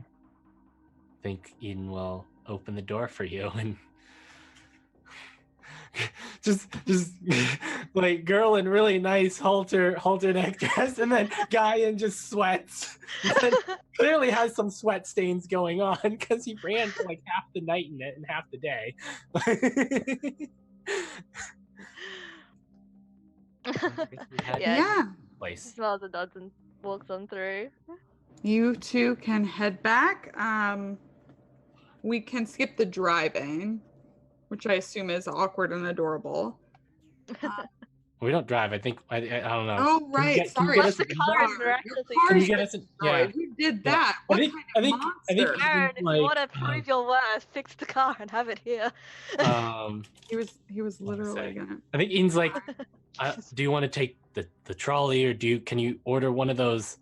think Eden will open the door for you and just like girl in really nice halter neck dress, and then guy in just sweats. And clearly has some sweat stains going on because he ran for like half the night in it and half the day. Yeah. Place. Smells and nods and walks on through. You two can head back. We can skip the driving, which I assume is awkward and adorable. We don't drive. I think I don't know. Oh right, sorry. Unless the car is miraculously. Can you get us? Yeah. Who did that? I What think- kind I of think- I think- monster? Aaron, if like, you want to prove your worth, fix the car and have it here. He was literally gonna. I think Eden's like, do you want to take the trolley, or can you order one of those?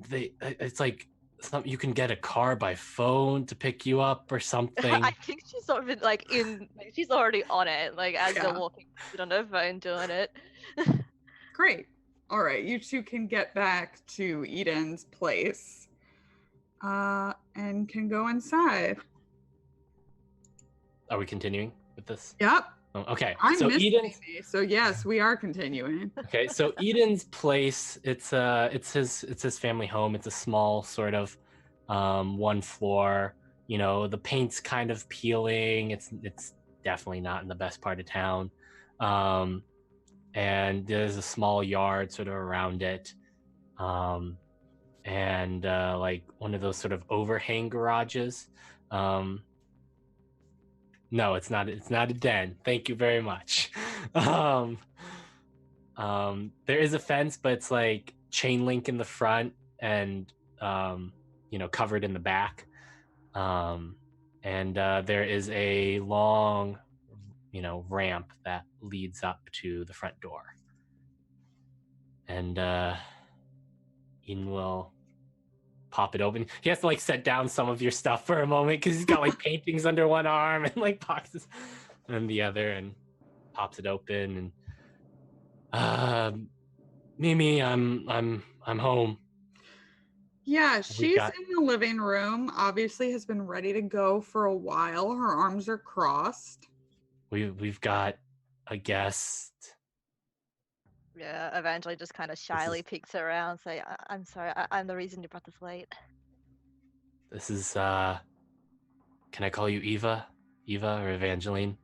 It's like you can get a car by phone to pick you up or something. I think she's sort of she's already on it, like as Yeah. they're walking on her phone doing it. Great. All right, you two can get back to Eden's place, and can go inside. Are we continuing with this? Yep. Oh, okay. I So missed Eden's Mimi, so yes, we are continuing. okay. So Eden's place. It's his family home. It's a small sort of one floor. You know, the paint's kind of peeling. It's definitely not in the best part of town. And there's a small yard sort of around it. And like one of those sort of overhang garages. No, it's not a den. Thank you very much. There is a fence, but it's like chain link in the front and covered in the back. And there is a long ramp that leads up to the front door. And Ian will pop it open. He has to like set down some of your stuff for a moment because he's got like paintings under one arm and like boxes on the other, and pops it open and Mimi, I'm home. Yeah, she's in the living room. Obviously has been ready to go for a while. Her arms are crossed. We've got a guest. Yeah, Evangeline just kind of shyly peeks around, say, "I'm sorry, I'm the reason you brought this late." This is can I call you Eva? Eva or Evangeline?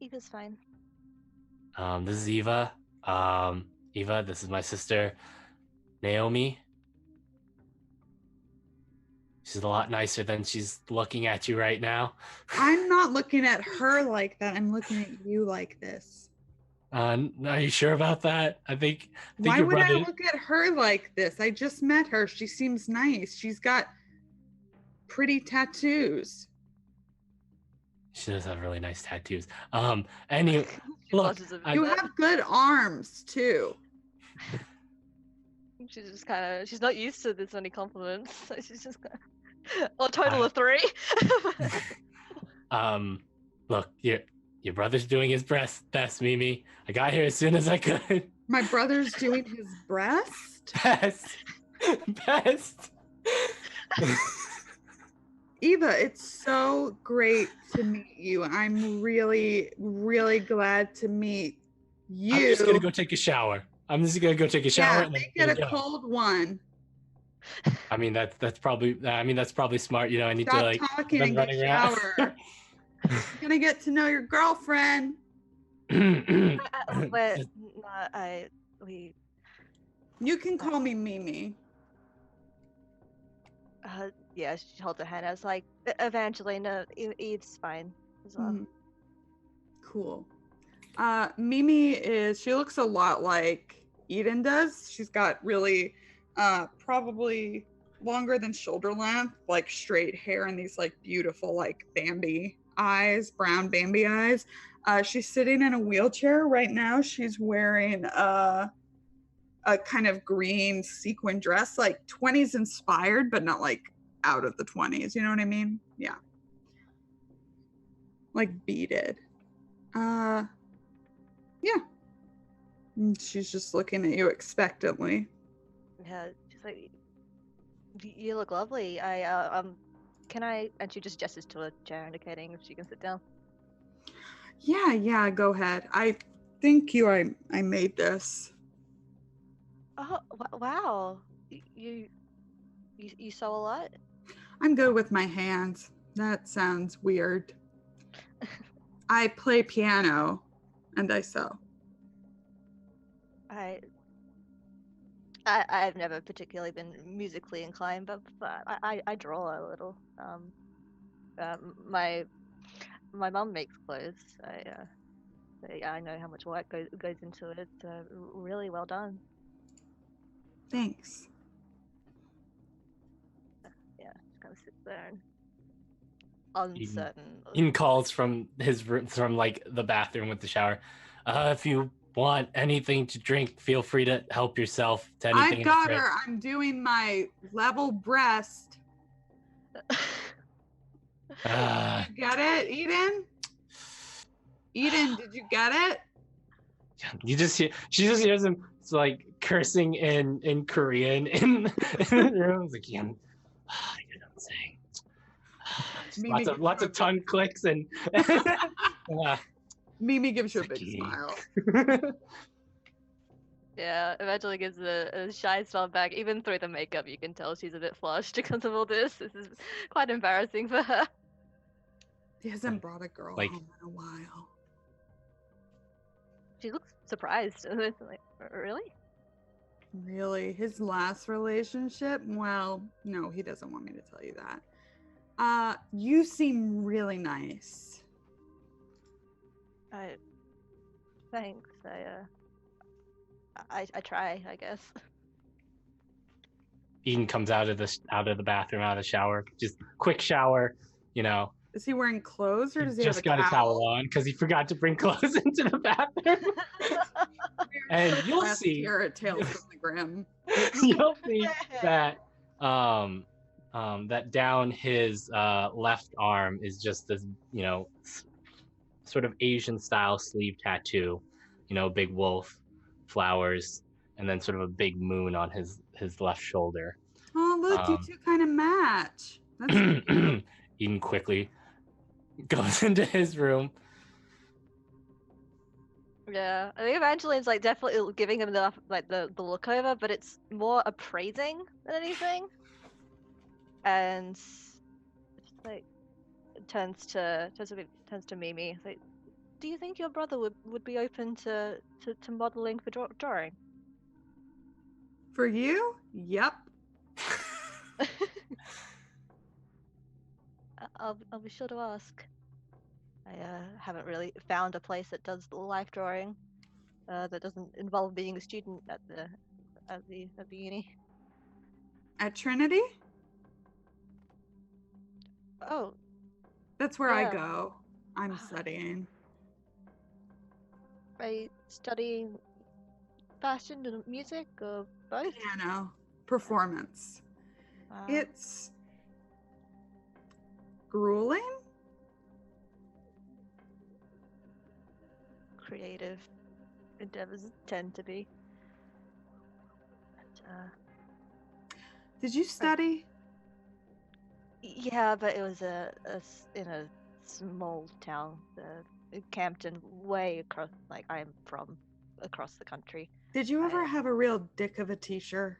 Eva's fine. This is Eva. Eva, this is my sister, Naomi. She's a lot nicer than she's looking at you right now. I'm not looking at her like that. I'm looking at you like this. Are you sure about that? I think Why your would I brother. look at her like this? I just met her. She seems nice. She's got pretty tattoos. She does have really nice tattoos. Anyway, She look, blushes a I- You bit. have good arms too. She's just kind of, she's not used to this many compliments. So she's just kind of, well, total of 3. look, your brother's doing his best, Mimi. I got here as soon as I could. My brother's doing his breast. Best. Eva, it's so great to meet you. I'm really, really glad to meet you. I'm just gonna go take a shower. And Yeah, then make it a cold one. I mean that's probably smart. You know, I need Stop to like talking and been get running around. shower. You're gonna get to know your girlfriend. But we, You can call me Mimi. yeah, she holds her hand. I was like, Evangelina, Eve's fine as well. Mhm. Cool. Mimi she looks a lot like Eden does. She's got really probably longer than shoulder length, like straight hair and these like beautiful like Bambi eyes, brown Bambi eyes. She's sitting in a wheelchair right now. She's wearing a kind of green sequin dress, like 20s inspired, but not like out of the 20s. You know what I mean? Yeah. Like beaded. Yeah. And she's just looking at you expectantly. Yeah, she's like, you look lovely. Can I? And she just gestures to a chair, indicating if she can sit down. Yeah, go ahead. I made this. Oh, wow! You sew a lot? I'm good with my hands. That sounds weird. I play piano and I sew. I've never particularly been musically inclined, but I draw a little. My mum makes clothes. I know how much work goes into it. It's really well done. Thanks. Yeah, just kind of sits there and uncertain. Eden calls from his room, from like the bathroom with the shower. If you want anything to drink, feel free to help yourself to anything. I've in got the fridge. her. I'm doing my level breast. You get it, Eden? Eden, did you get it? You just hear, she just hears him like cursing in Korean in the room. It's like, you know what I'm saying. Mimi Lots of tongue clicks and Mimi gives you a big Tricky. smile. Yeah, eventually gives a shy smile back. Even through the makeup, you can tell she's a bit flushed because of all this. This is quite embarrassing for her. He hasn't brought a girl Like- home in a while. She looks surprised. And it's like, really? Really? His last relationship? Well, no, he doesn't want me to tell you that. You seem really nice. Thanks. I try, I guess. Eden comes out of the bathroom, out of the shower, just quick shower, you know. Is he wearing clothes or does he Just have got a towel on because he forgot to bring clothes into the bathroom. And you'll Last see, year at Tales from the Grim. you'll see that that down his left arm is just this, you know, sort of Asian style sleeve tattoo, you know, big wolf, flowers, and then sort of a big moon on his left shoulder. Oh, look, you two kind of match. That's Eden quickly goes into his room. Yeah, I think Evangeline's like definitely giving him the look over, but it's more appraising than anything. and it's like turns to Mimi. It's like, do you think your brother would be open to modeling for drawing? For you? Yep. I'll be sure to ask. I haven't really found a place that does life drawing that doesn't involve being a student at the uni. At Trinity? Oh, That's where I Yeah. go. I'm studying. I study fashion and music or both. Piano. Performance. It's grueling? Creative endeavors tend to be. And, Did you study? yeah, but it was in a small town, Campton, way across. Like I'm from across the country. Did you ever have a real dick of a teacher?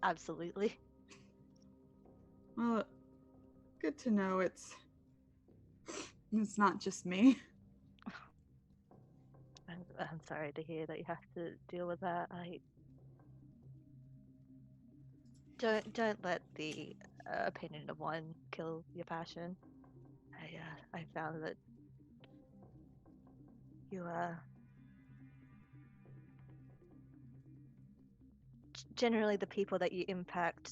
Absolutely. Well, good to know it's not just me. I'm sorry to hear that you have to deal with that. I don't let the opinion of one kill your passion. I found that you generally the people that you impact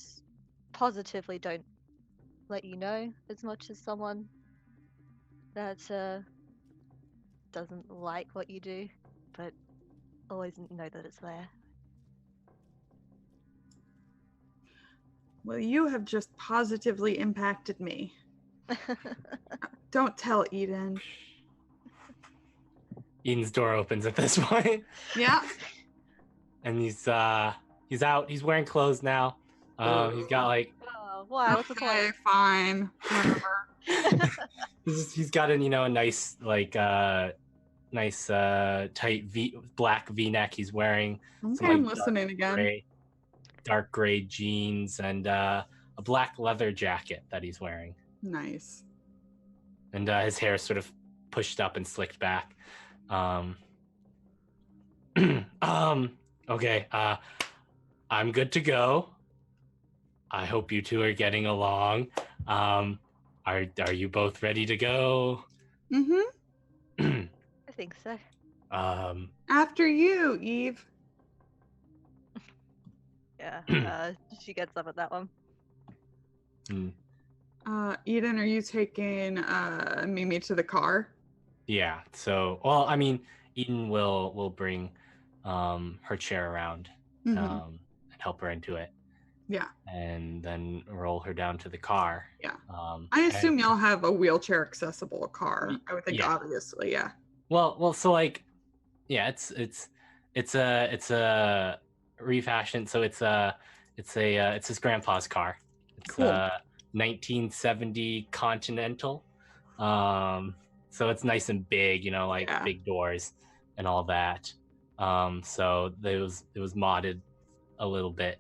positively don't let you know as much as someone that doesn't like what you do, but always know that it's there. Well, you have just positively impacted me. Don't tell Eden. Eden's door opens at this point. Yeah. And he's out. He's wearing clothes now. He's got like Oh, why? What's the point? Okay, fine. Whatever. he's got a nice tight black V-neck he's wearing. Okay, I'm listening again. Dark gray jeans and a black leather jacket that he's wearing. Nice. And his hair is sort of pushed up and slicked back. Okay. I'm good to go. I hope you two are getting along. Are you both ready to go? Mm-hmm. I think so. After you, Eve. Yeah. She gets up at that one. Eden, are you taking Mimi to the car? Yeah. So, well, I mean, Eden will bring her chair around and help her into it. Yeah. And then roll her down to the car. Yeah. I assume y'all have a wheelchair accessible car. I would think, yeah. Obviously, yeah. Well, so like, yeah, it's a refashion. So it's his grandpa's car. It's Cool. 1970 Continental. So it's nice and big, big doors and all that. So it was modded a little bit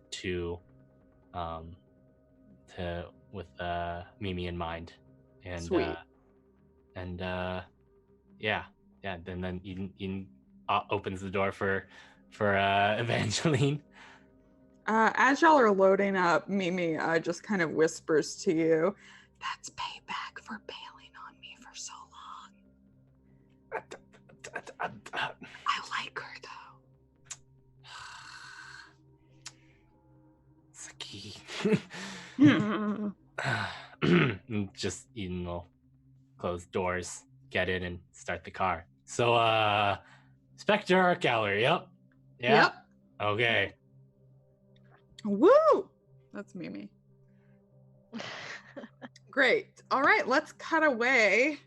with Mimi in mind. And Sweet. Yeah. Then Eden opens the door for Evangeline. As y'all are loading up, Mimi just kind of whispers to you, "That's payback for bailing on me for so long. I like her though." Saki. Just Eden will close doors, get in, and start the car. So, Spectre Art Gallery. Yep. Yeah. Yep. Okay. Woo! That's Mimi. Great. All right, let's cut away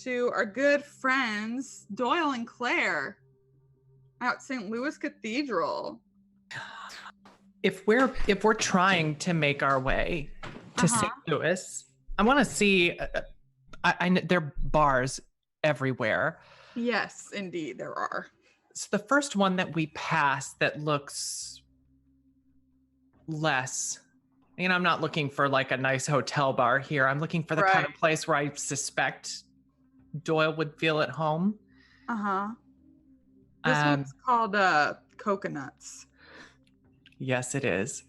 to our good friends Doyle and Claire at St. Louis Cathedral. If we're trying to make our way to St. Louis, I want to see. I there are bars everywhere. Yes, indeed, there are. So the first one that we pass that looks less. You know, I'm not looking for like a nice hotel bar here. I'm looking for the kind of Right. place where I suspect Doyle would feel at home. Uh-huh. This Um, one's called Coconuts. Yes, it is.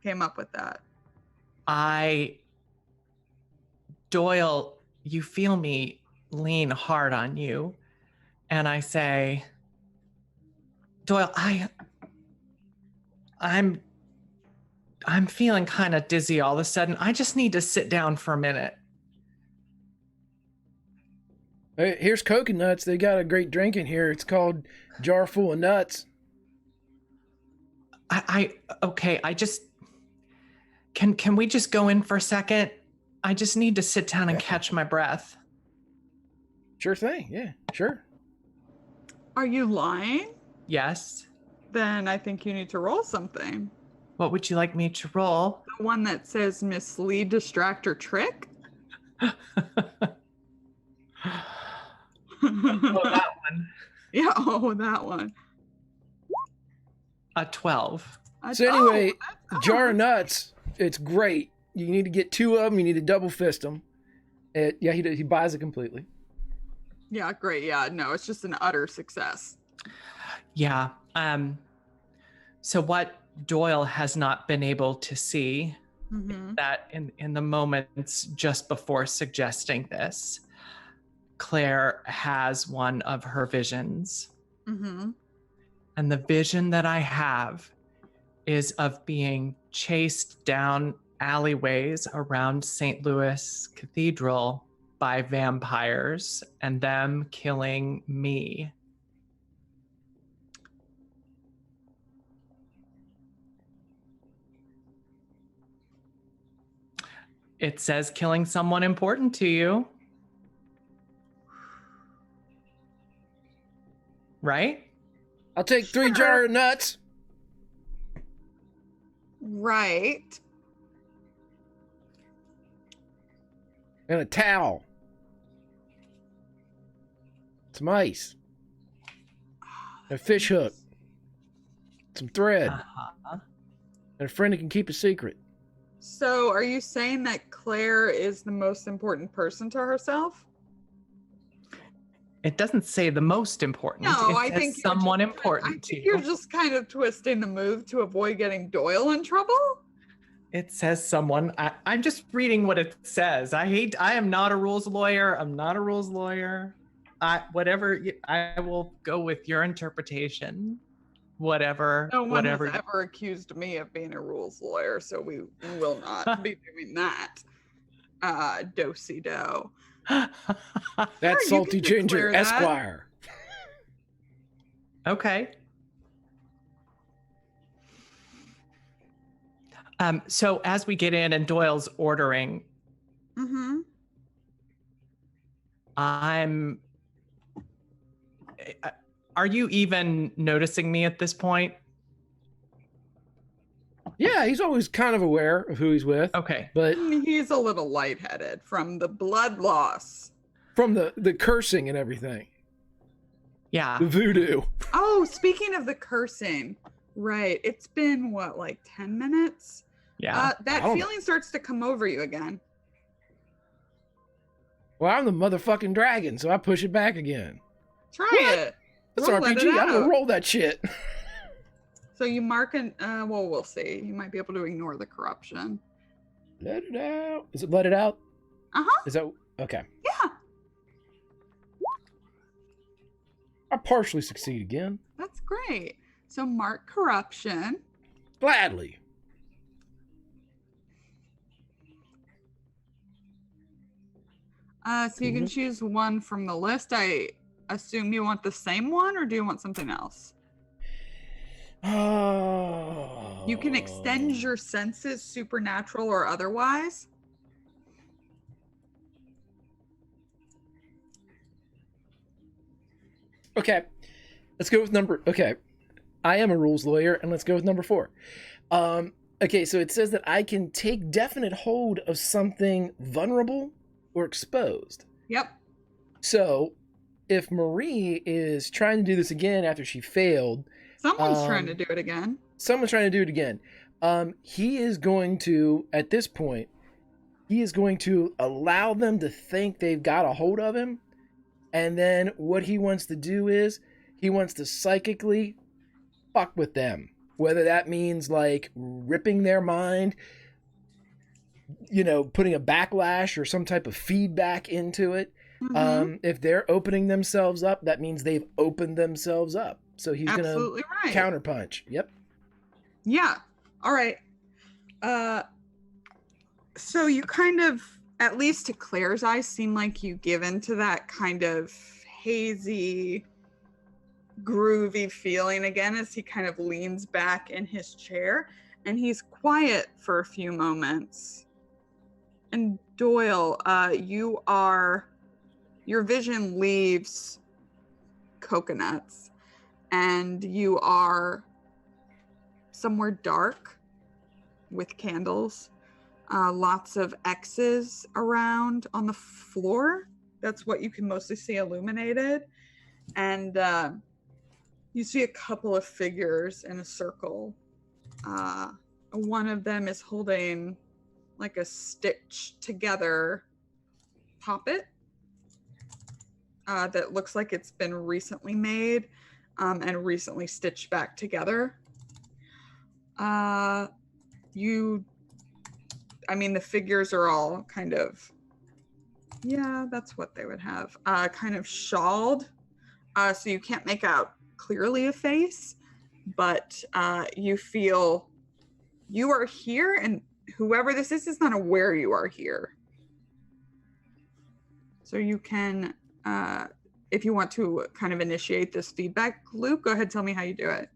Came up with that. Doyle, you feel me lean hard on you, and I say, Doyle, I'm feeling kind of dizzy all of a sudden. I just need to sit down for a minute. Hey, here's Coconuts. They got a great drink in here. It's called Jar Full of Nuts. Okay, I just can we just go in for a second? I just need to sit down and catch my breath. Sure thing. Yeah, sure. Are you lying? Yes. Then I think you need to roll something. What would you like me to roll? The one that says mislead, distract, or trick? Oh, that one. Yeah, oh, that one. A 12. So anyway, Jar of that's- Nuts, it's great. You need to get 2 of them. You need to double fist them. Yeah, he buys it completely. Yeah, great. Yeah, no, it's just an utter success. Yeah. So what Doyle has not been able to see Mm-hmm. that in the moments just before suggesting this, Claire has one of her visions. Mm-hmm. And the vision that I have is of being chased down alleyways around St. Louis Cathedral by vampires and them killing me. It says killing someone important to you. Right? I'll take 3 Jar of Nuts. Right. And a towel. Some ice. A fish hook. Some thread. Uh-huh. And a friend who can keep a secret. So are you saying that Claire is the most important person to herself? It doesn't say the most important. No, it I says think you're someone just- important I to think you're you. just kind of twisting the move to avoid getting Doyle in trouble. It says someone. I'm just reading what it says. I am not a rules lawyer. I'm not a rules lawyer. I will go with your interpretation. Whatever. No one whatever. has ever accused me of being a rules lawyer, so we will not be doing that. Do-si-do. That's Sure, you Salty can Ginger declare that. Esquire. Okay. So as we get in and Doyle's ordering, Mm-hmm. are you even noticing me at this point? Yeah, he's always kind of aware of who he's with. Okay. But He's a little lightheaded from the blood loss. from the cursing and everything. Yeah. The voodoo. Oh, speaking of the cursing, right. It's been what, like 10 minutes? Yeah. That I don't know. feeling starts to come over you again. Well, I'm the motherfucking dragon, so I push it back again. Try What? it. That's Roll it RPG. I'm gonna out. roll that shit. So you mark an, well, we'll see. You might be able to ignore the corruption. Let it out. Is it let it out? Uh-huh. Is that okay? Yeah, I partially succeed again. that's great. So mark corruption. Gladly. So you can choose one from the list. I assume you want the same one, or do you want something else? Oh. You can extend your senses, supernatural or otherwise. Okay. Let's go with number. Okay. I am a rules lawyer, and let's go with number 4. Okay, so it says that I can take definite hold of something vulnerable or exposed. Yep. So, if Marie is trying to do this again after she failed, Someone's trying to do it again. Someone's trying to do it again. He is going to, at this point, he is going to allow them to think they've got a hold of him. And then what he wants to do is he wants to psychically fuck with them. Whether that means like ripping their mind, you know, putting a backlash or some type of feedback into it. If they're opening themselves up, that means they've opened themselves up. So he's going to counterpunch. Yep. Yeah. All right. So you kind of, at least to Claire's eyes, seem like you give into that kind of hazy, groovy feeling again as he kind of leans back in his chair and he's quiet for a few moments. And Doyle, your vision leaves coconuts and you are somewhere dark with candles. Lots of X's around on the floor. That's what you can mostly see illuminated. And you see a couple of figures in a circle. One of them is holding like a stitched together poppet that looks like it's been recently made and recently stitched back together. The figures are all kind of, yeah, that's what they would have, kind of shawled. So you can't make out clearly a face, but you feel you are here and whoever this is not aware you are here. So you can, if you want to kind of initiate this feedback loop, go ahead, tell me how you do it.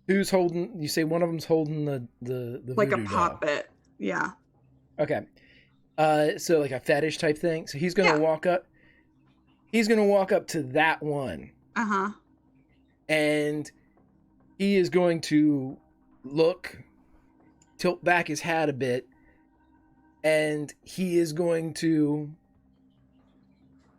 Who's holding, you say one of them's holding the like a voodoo puppet. Yeah. Okay. So like a fetish type thing. So he's going to walk up. He's going to walk up to that one. Uh-huh. And he is going to tilt back his hat a bit. And he is going to,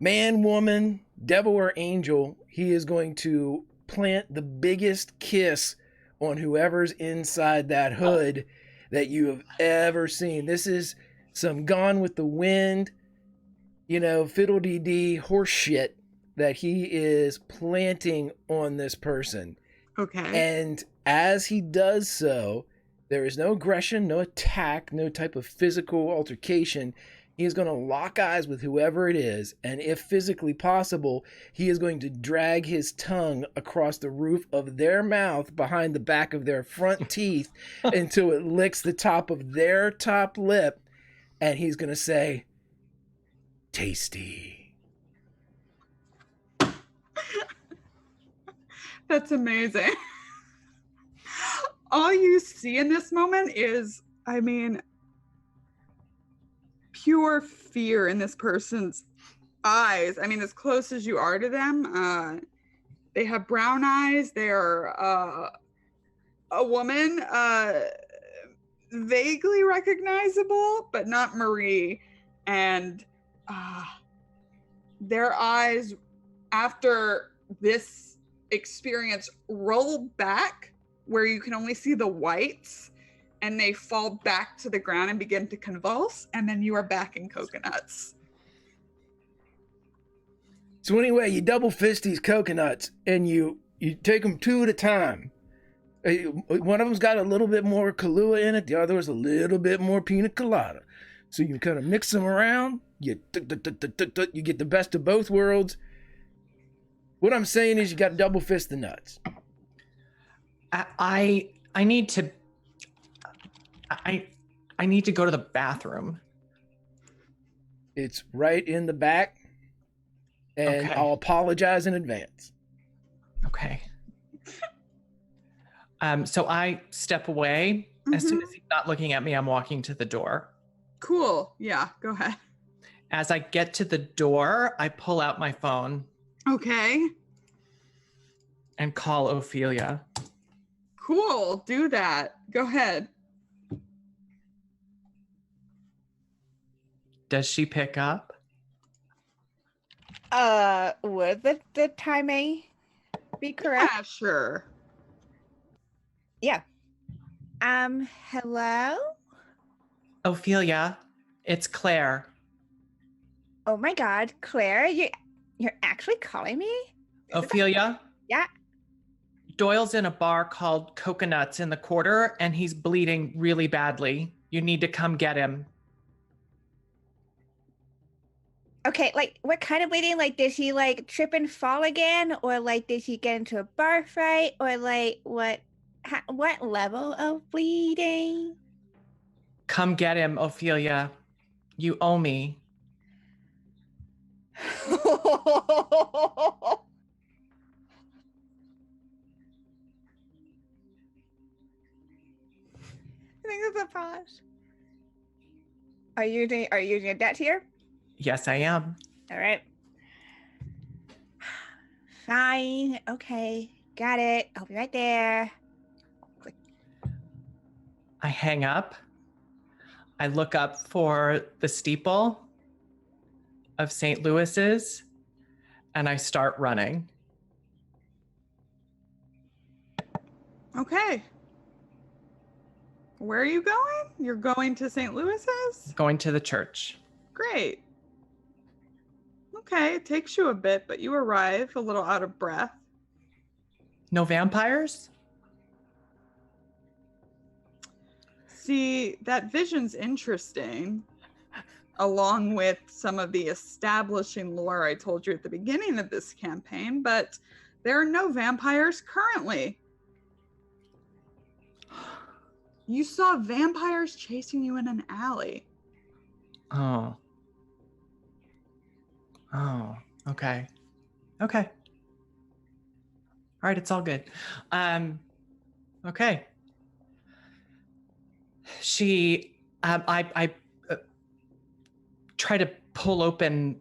man, woman, devil or angel, he is going to plant the biggest kiss on whoever's inside that hood that you have ever seen. This is some Gone with the Wind, fiddle-dee-dee horse shit that he is planting on this person. Okay. And as he does so, there is no aggression, no attack, no type of physical altercation. He is going to lock eyes with whoever it is, and if physically possible, he is going to drag his tongue across the roof of their mouth behind the back of their front teeth until it licks the top of their top lip, and he's going to say, tasty. That's amazing. All you see in this moment is, pure fear in this person's eyes. As close as you are to them, they have brown eyes. They're a woman, vaguely recognizable, but not Marie. And their eyes, after this experience, roll back where you can only see the whites, and they fall back to the ground and begin to convulse, and then you are back in coconuts. So anyway, you double fist these coconuts, and you take them two at a time. One of them's got a little bit more Kahlua in it, the other is a little bit more pina colada. So you kind of mix them around, you get the best of both worlds. What I'm saying is you got to double fist the nuts. I need to go to the bathroom. It's right in the back, and Okay. I'll apologize in advance. Okay. So I step away. As soon as he's not looking at me, I'm walking to the door. Cool. Yeah, go ahead. As I get to the door, I pull out my phone Okay. and call Ophelia. Cool. Do that. Go ahead. Does she pick up? Would the timing be correct? Yeah, sure. Yeah. Hello? Ophelia, it's Claire. Oh my god, Claire, you're actually calling me? Is it Ophelia, yeah. Doyle's in a bar called Coconuts in the quarter, and he's bleeding really badly. You need to come get him. Okay, like what kind of bleeding? Like did he like trip and fall again? Or like did he get into a bar fight? Or like what level of bleeding? Come get him, Ophelia. You owe me. I think it's a pause. Are you using a debt here? Yes, I am. All right. Fine. Okay. Got it. I'll be right there. Click. I hang up. I look up for the steeple of St. Louis's, and I start running. Okay. Where are you going? You're going to St. Louis's? Going to the church. Great. Okay, it takes you a bit, but you arrive a little out of breath. No vampires? See, that vision's interesting, along with some of the establishing lore I told you at the beginning of this campaign, but there are no vampires currently. You saw vampires chasing you in an alley. Oh. Oh, okay. Okay. All right, it's all good. Okay. I try to pull open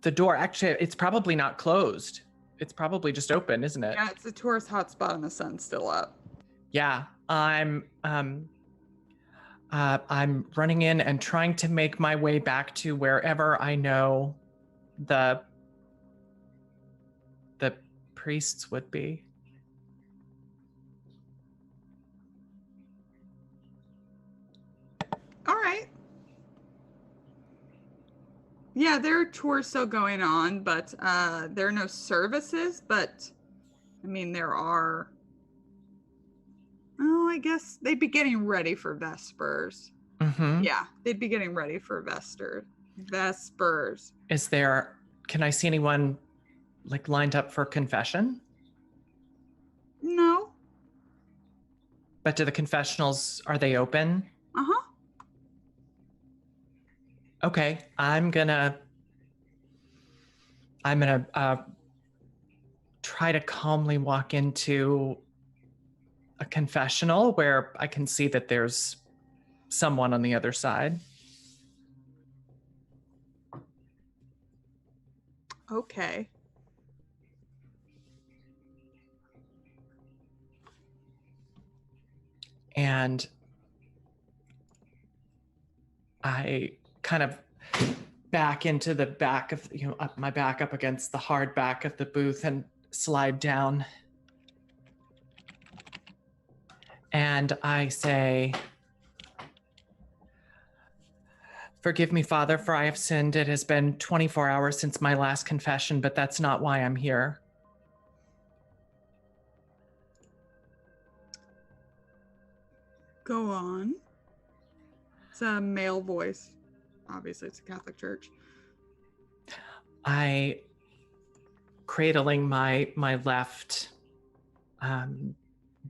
the door. Actually, it's probably not closed. It's probably just open, isn't it? Yeah, it's a tourist hotspot and the sun's still up. Yeah, I'm running in and trying to make my way back to wherever I know the priests would be. All right. Yeah, there are tours still going on, but there are no services, but I mean, there are. Oh, I guess they'd be getting ready for Vespers. Mm-hmm. Yeah, they'd be getting ready for Vespers. Can I see anyone like lined up for confession? No. But do the confessionals, are they open? Uh-huh. Okay, I'm gonna try to calmly walk into a confessional where I can see that there's someone on the other side. Okay. And I kind of back into the back of, up my back up against the hard back of the booth and slide down. And I say, "Forgive me, Father, for I have sinned. It has been 24 hours since my last confession, but that's not why I'm here." Go on. It's a male voice. Obviously, it's a Catholic church. I, cradling my left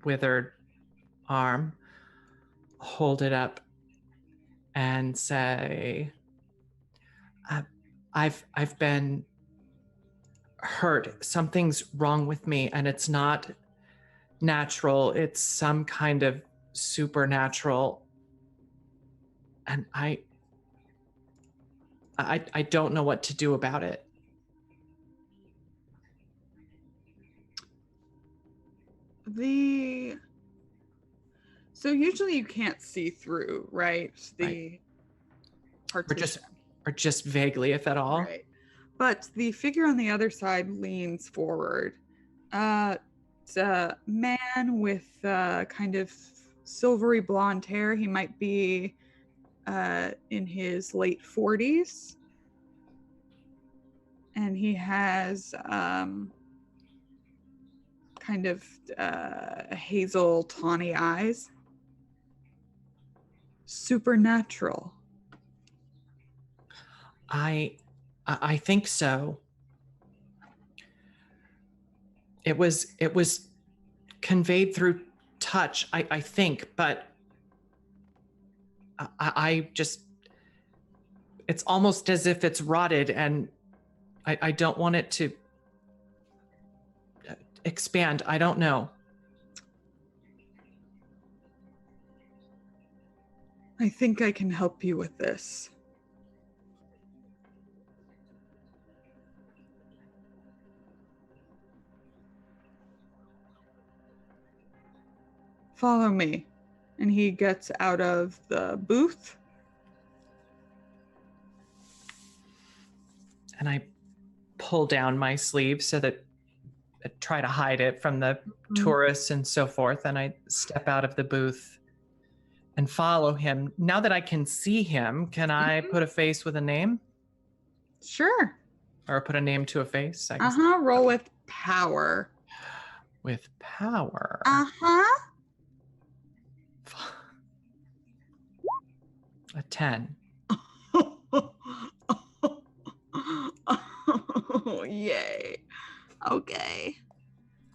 withered arm, hold it up and say, I've been hurt. Something's wrong with me, and it's not natural. It's some kind of supernatural, and I don't know what to do about it. So usually you can't see through, right? The partition. Or just vaguely, if at all. Right. But the figure on the other side leans forward. It's a man with kind of silvery blonde hair. He might be in his late 40s. And he has kind of hazel tawny eyes. Supernatural. I think so. It was conveyed through touch, I think, but I just, it's almost as if it's rotted, and I don't want it to expand. I don't know. I think I can help you with this. Follow me. And he gets out of the booth. And I pull down my sleeve so that I try to hide it from the tourists and so forth. And I step out of the booth and follow him. Now that I can see him, can I put a face with a name? Sure. Or put a name to a face? I guess. Roll with power. With power. A 10. Oh, yay. Okay.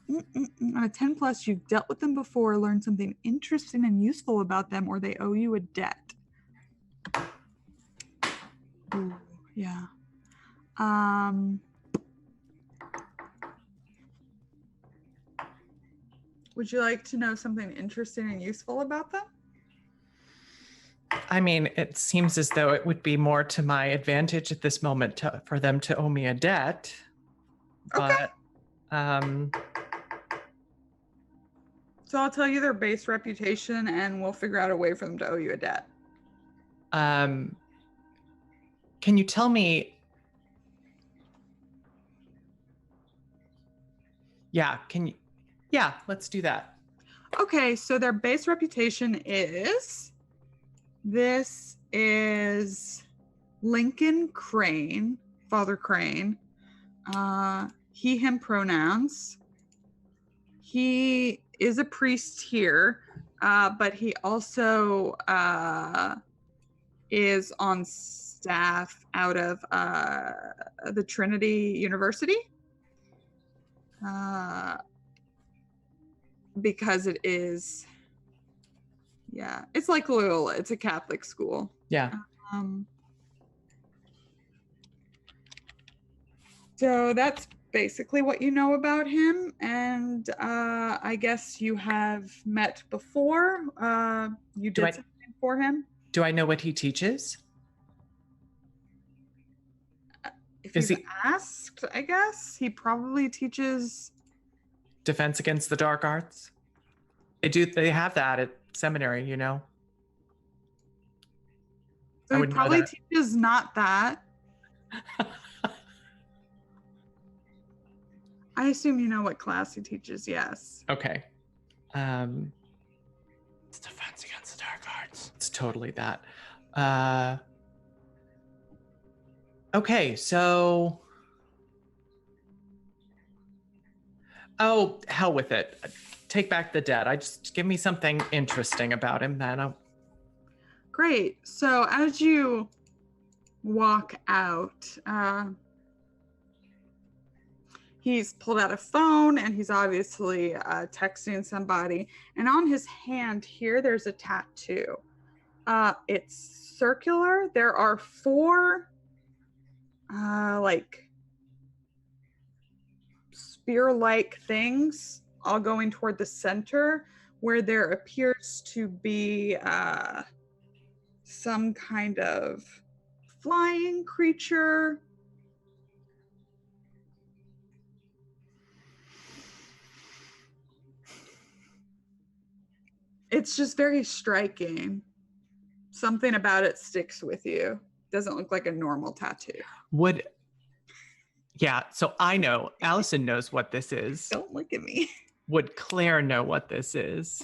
On a 10 plus, you've dealt with them before, learned something interesting and useful about them, or they owe you a debt. Ooh, yeah. Would you like to know something interesting and useful about them? I mean, it seems as though it would be more to my advantage at this moment for them to owe me a debt. Okay. But, so I'll tell you their base reputation, and we'll figure out a way for them to owe you a debt. can you tell me? Yeah, yeah, let's do that. Okay, so their base reputation is, this is Lincoln Crane, Father Crane. He, him pronouns. He is a priest here, but he also is on staff out of the Trinity University. Because it is, yeah, it's like Loyola. It's a Catholic school. Yeah. So that's basically what you know about him. And I guess you have met before. You did something for him. Do I know what he teaches? If you've asked, I guess he probably teaches Defense against the dark arts? They have that at seminary, you know? So he probably teaches not that. I assume you know what class he teaches, yes. Okay. It's Defense Against the Dark Arts. It's totally that. Okay, so... Oh, hell with it. Take back the debt. Just give me something interesting about him, then. Great. So as you walk out, he's pulled out a phone and he's obviously texting somebody. And on his hand here, there's a tattoo. It's circular. There are 4 like spear-like things all going toward the center, where there appears to be some kind of flying creature. It's just very striking. Something about it sticks with you. Doesn't look like a normal tattoo. Yeah, so I know. Allison knows what this is. Don't look at me. Would Claire know what this is?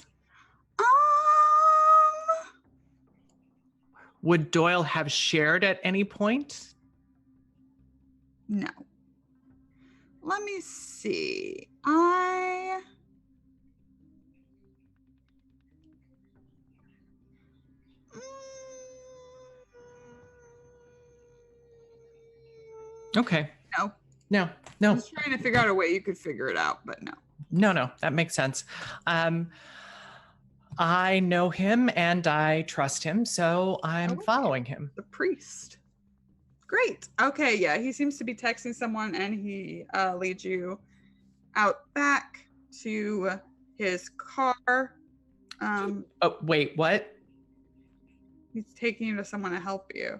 Would Doyle have shared at any point? No. Let me see. Okay. No. No. I was trying to figure out a way you could figure it out, but no. No, that makes sense. I know him and I trust him, so I'm Okay. following him. The priest. Great. Okay, yeah, he seems to be texting someone and he leads you out back to his car. Oh, wait, what? He's taking you to someone to help you.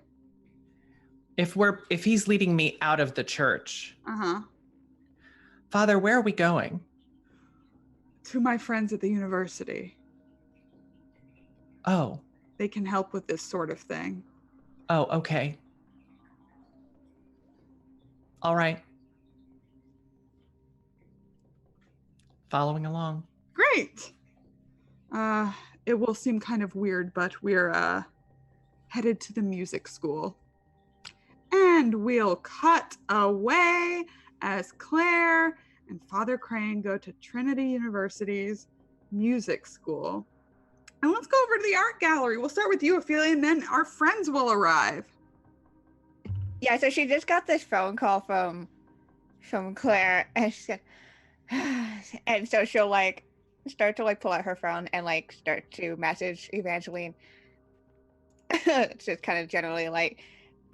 If he's leading me out of the church, Uh-huh. Father, where are we going? To my friends at the university. Oh, They can help with this sort of thing. oh, okay. All right. Following along. Great. It will seem kind of weird, but we're headed to the music school. And we'll cut away as Claire and Father Crane go to Trinity University's music school. And let's go over to the art gallery. We'll start with you, Ophelia, and then our friends will arrive. Yeah, so she just got this phone call from Claire, and she said, and so she'll like start to like pull out her phone and like start to message Evangeline. It's just kind of generally like,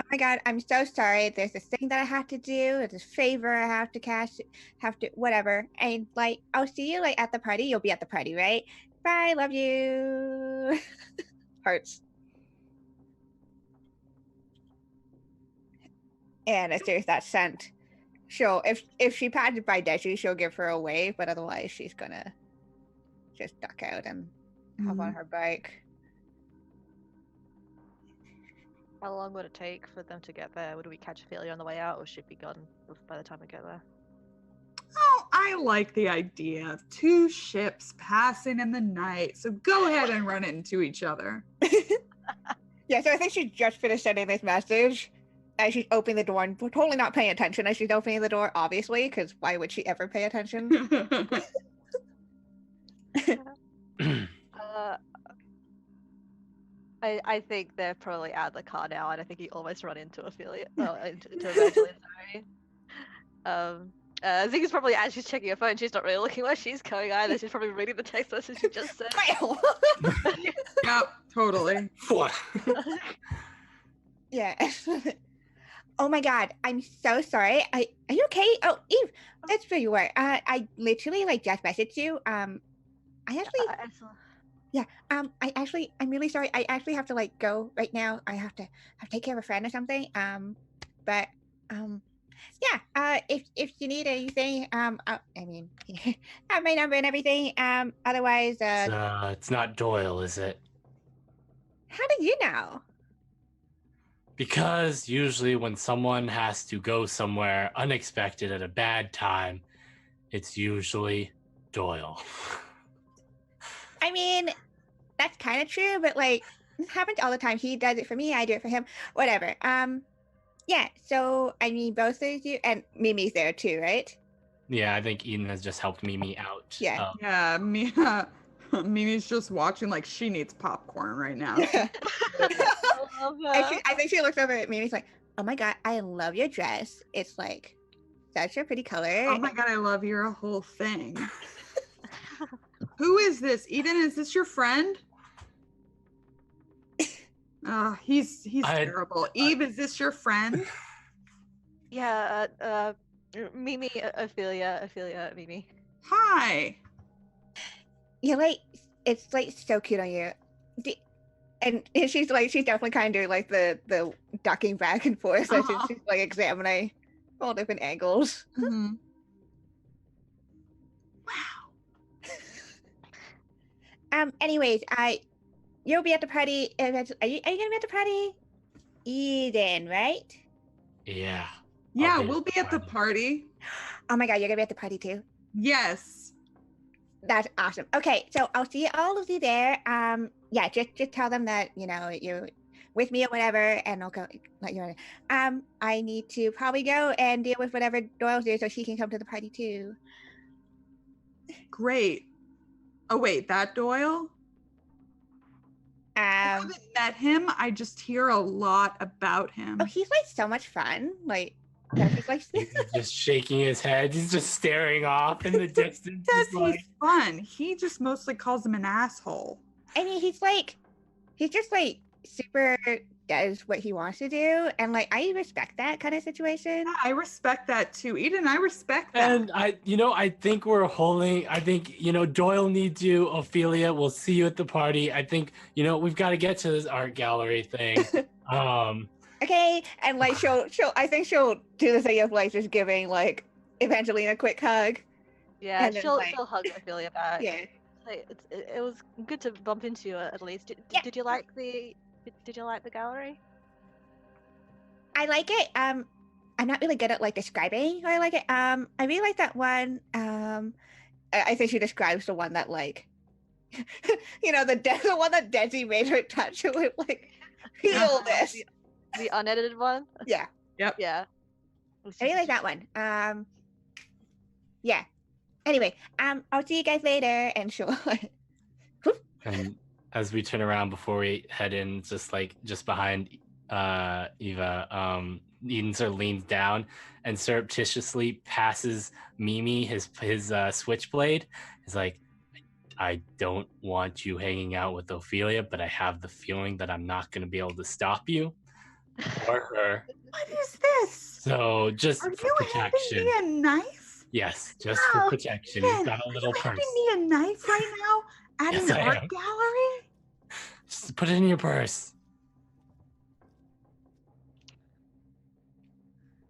oh my God, I'm so sorry. There's this thing that I have to do. There's this favor I have to whatever. And like, I'll see you like at the party. You'll be at the party, right? Bye, love you. Hearts. And as soon as that's sent, she'll if she passes by Desi, she'll give her away, but otherwise she's gonna just duck out and hop on her bike. How long would it take for them to get there? Would we catch Ophelia on the way out, or should be gone by the time we get there? Oh, I like the idea of two ships passing in the night. So go ahead and run into each other. Yeah, so I think she just finished sending this message as she's opening the door and totally not paying attention as she's opening the door, obviously, because why would she ever pay attention? I think they're probably out of the car now, and I think you almost run into Ophelia. Into Evangeline, sorry. I think it's probably as she's checking her phone, she's not really looking where she's going either. She's probably reading the text message she just sent. Yep, totally. What? Yeah. Oh my God, I'm so sorry. Are you okay? Oh, Eve, that's where you were. I literally like just messaged you. I'm really sorry. I actually have to like go right now. I have to take care of a friend or something. If you need anything, I mean, have my number and everything. Otherwise, It's not Doyle, is it? how did you know? Because usually when someone has to go somewhere unexpected at a bad time, it's usually Doyle. I mean, that's kind of true, but like, it happens all the time. He does it for me, I do it for him, whatever. Yeah, so I mean, both of you, and Mimi's there too, right? Yeah, I think Eden has just helped Mimi out. Yeah. Yeah, Mimi's just watching like she needs popcorn right now. Yeah. I love her. I think she looks over at Mimi's like, oh my God, I love your dress. It's like such a pretty color. Oh my God, I love your whole thing. Who is this? Eden, is this your friend? He's terrible. Eve, is this your friend? Yeah, Mimi, Ophelia, Mimi. Hi. You're like, it's like so cute on you. And she's definitely kind of doing like the ducking back and forth. So she's like examining all different angles. Mm-hmm. Wow. Anyways, you'll be at the party. Are you gonna be at the party? Eden, right? Yeah. Yeah, I'll be we'll at be the at the party. party. Oh my God, you're gonna be at the party too? Yes. That's awesome. Okay, so I'll see all of you there. Yeah, just tell them that, you know, with me or whatever, and I'll go let you know. I need to probably go and deal with whatever Doyle's doing so she can come to the party too. Great. Oh wait, that Doyle? I haven't met him. I just hear a lot about him. Oh, he's like so much fun. Like, yeah, he's like He's just shaking his head. He's just staring off in the distance. He says He's like, he's fun. He just mostly calls him an asshole. I mean, he's just like super does what he wants to do, and like I respect that kind of situation. Yeah, I respect that too. Eden, I respect that. and I think we're holding. I think Doyle needs you. Ophelia, we'll see you at the party. I think we've got to get to this art gallery thing. Okay, and like I think she'll do the thing of like just giving like Evangeline a quick hug. Yeah, And then, she'll like- hug Ophelia back. Yeah. Like, it was good to bump into you at least. Yeah. Did you like the gallery? I like it. I'm not really good at like describing how I like it. I really like that one. I think she describes the one that like, the one that Desi made her touch. It would like feel this. The unedited one? Yeah, Yeah. I really like that one. Yeah. Anyway, I'll see you guys later, and she'll. And as we turn around before we head in, just behind Eva, Eden sort of leans down and surreptitiously passes Mimi his switchblade. He's like, I don't want you hanging out with Ophelia, but I have the feeling that I'm not going to be able to stop you or her. What is this? So just Are for you protection. handing me a knife? Yes, just for protection. Eden, You've got a are little you purse. handing me a knife right now at Yes, an I art am. gallery? Just put it in your purse.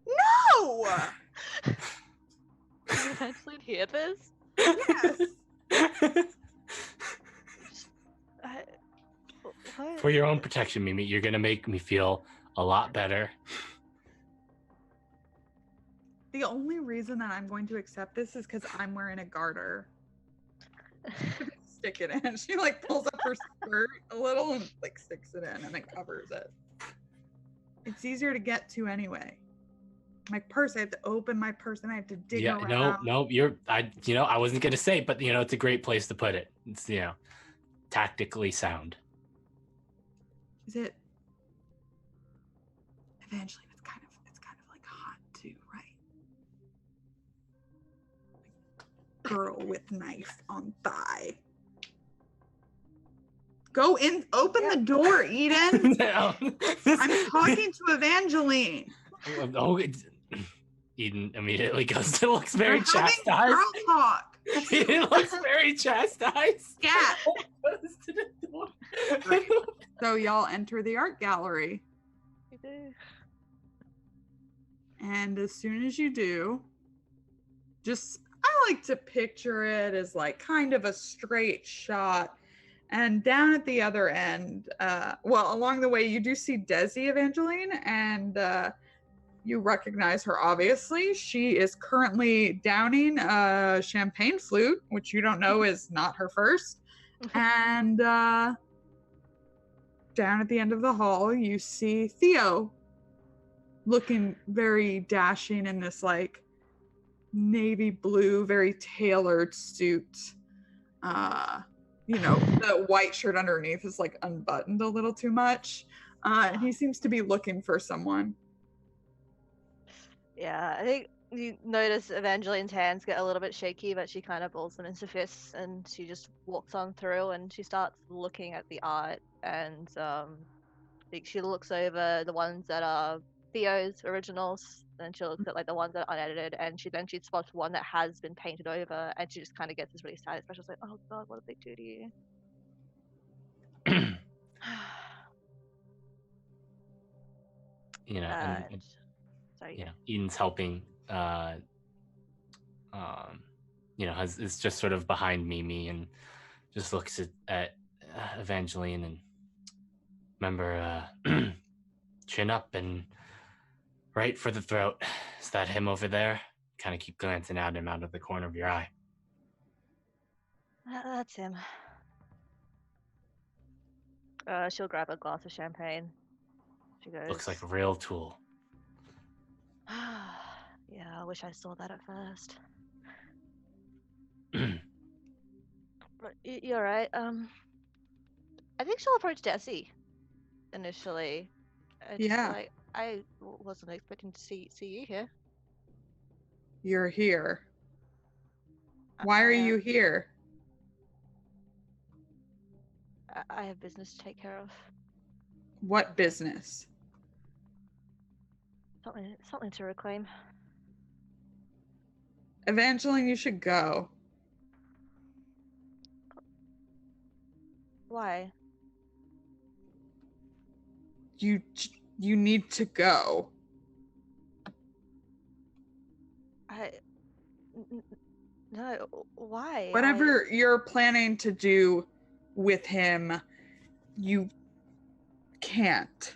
No! Did you eventually hear this? Yes. What? For your own protection, Mimi, you're going to make me feel a lot better. The only reason that I'm going to accept this is because I'm wearing a garter. Stick it in. She like pulls up her skirt a little and like sticks it in and then covers it. It's easier to get to anyway. My purse, I have to open my purse and I have to dig Yeah, around. no, I wasn't going to say, but it's a great place to put it. It's, tactically sound. Is it? Eventually, it's kind of like hot too, right? Like, girl with knife on thigh. Go in, open the door, Eden. I'm talking to Evangeline. Eden immediately looks very We're having chastised. girl talk. Eden looks very chastised. Yeah. Goes to the door. So y'all enter the art gallery. You do. And as soon as you do, I like to picture it as like kind of a straight shot. And down at the other end, along the way, you do see Desi Evangeline, and you recognize her, obviously. She is currently downing a champagne flute, which you don't know is not her first. And down at the end of the hall, you see Theo looking very dashing in this like navy blue, very tailored suit. The white shirt underneath is like unbuttoned a little too much. And he seems to be looking for someone. Yeah, I think you notice Evangeline's hands get a little bit shaky, but she kind of balls them into fists, and she just walks on through, and she starts looking at the art, and I think she looks over the ones that are Theo's originals, and she looks at like the ones that are unedited, and she spots one that has been painted over, and she just kind of gets this really sad expression. She's like, "Oh God, what did they do to you?" And, Sorry. Eden's helping. Is just sort of behind Mimi and just looks at Evangeline and remember, chin up and right for the throat. Is that him over there? Kind of keep glancing at him out of the corner of your eye. That's him. She'll grab a glass of champagne. She goes. Looks like a real tool. Yeah, I wish I saw that at first. But you're right. I think she'll approach Desi initially. Just Yeah. like I wasn't expecting to see you here. You're here. Why are you here? I have business to take care of. What business? Something to reclaim. Evangeline, you should go. Why? You need to go. No, why? Whatever you're planning to do with him, you can't.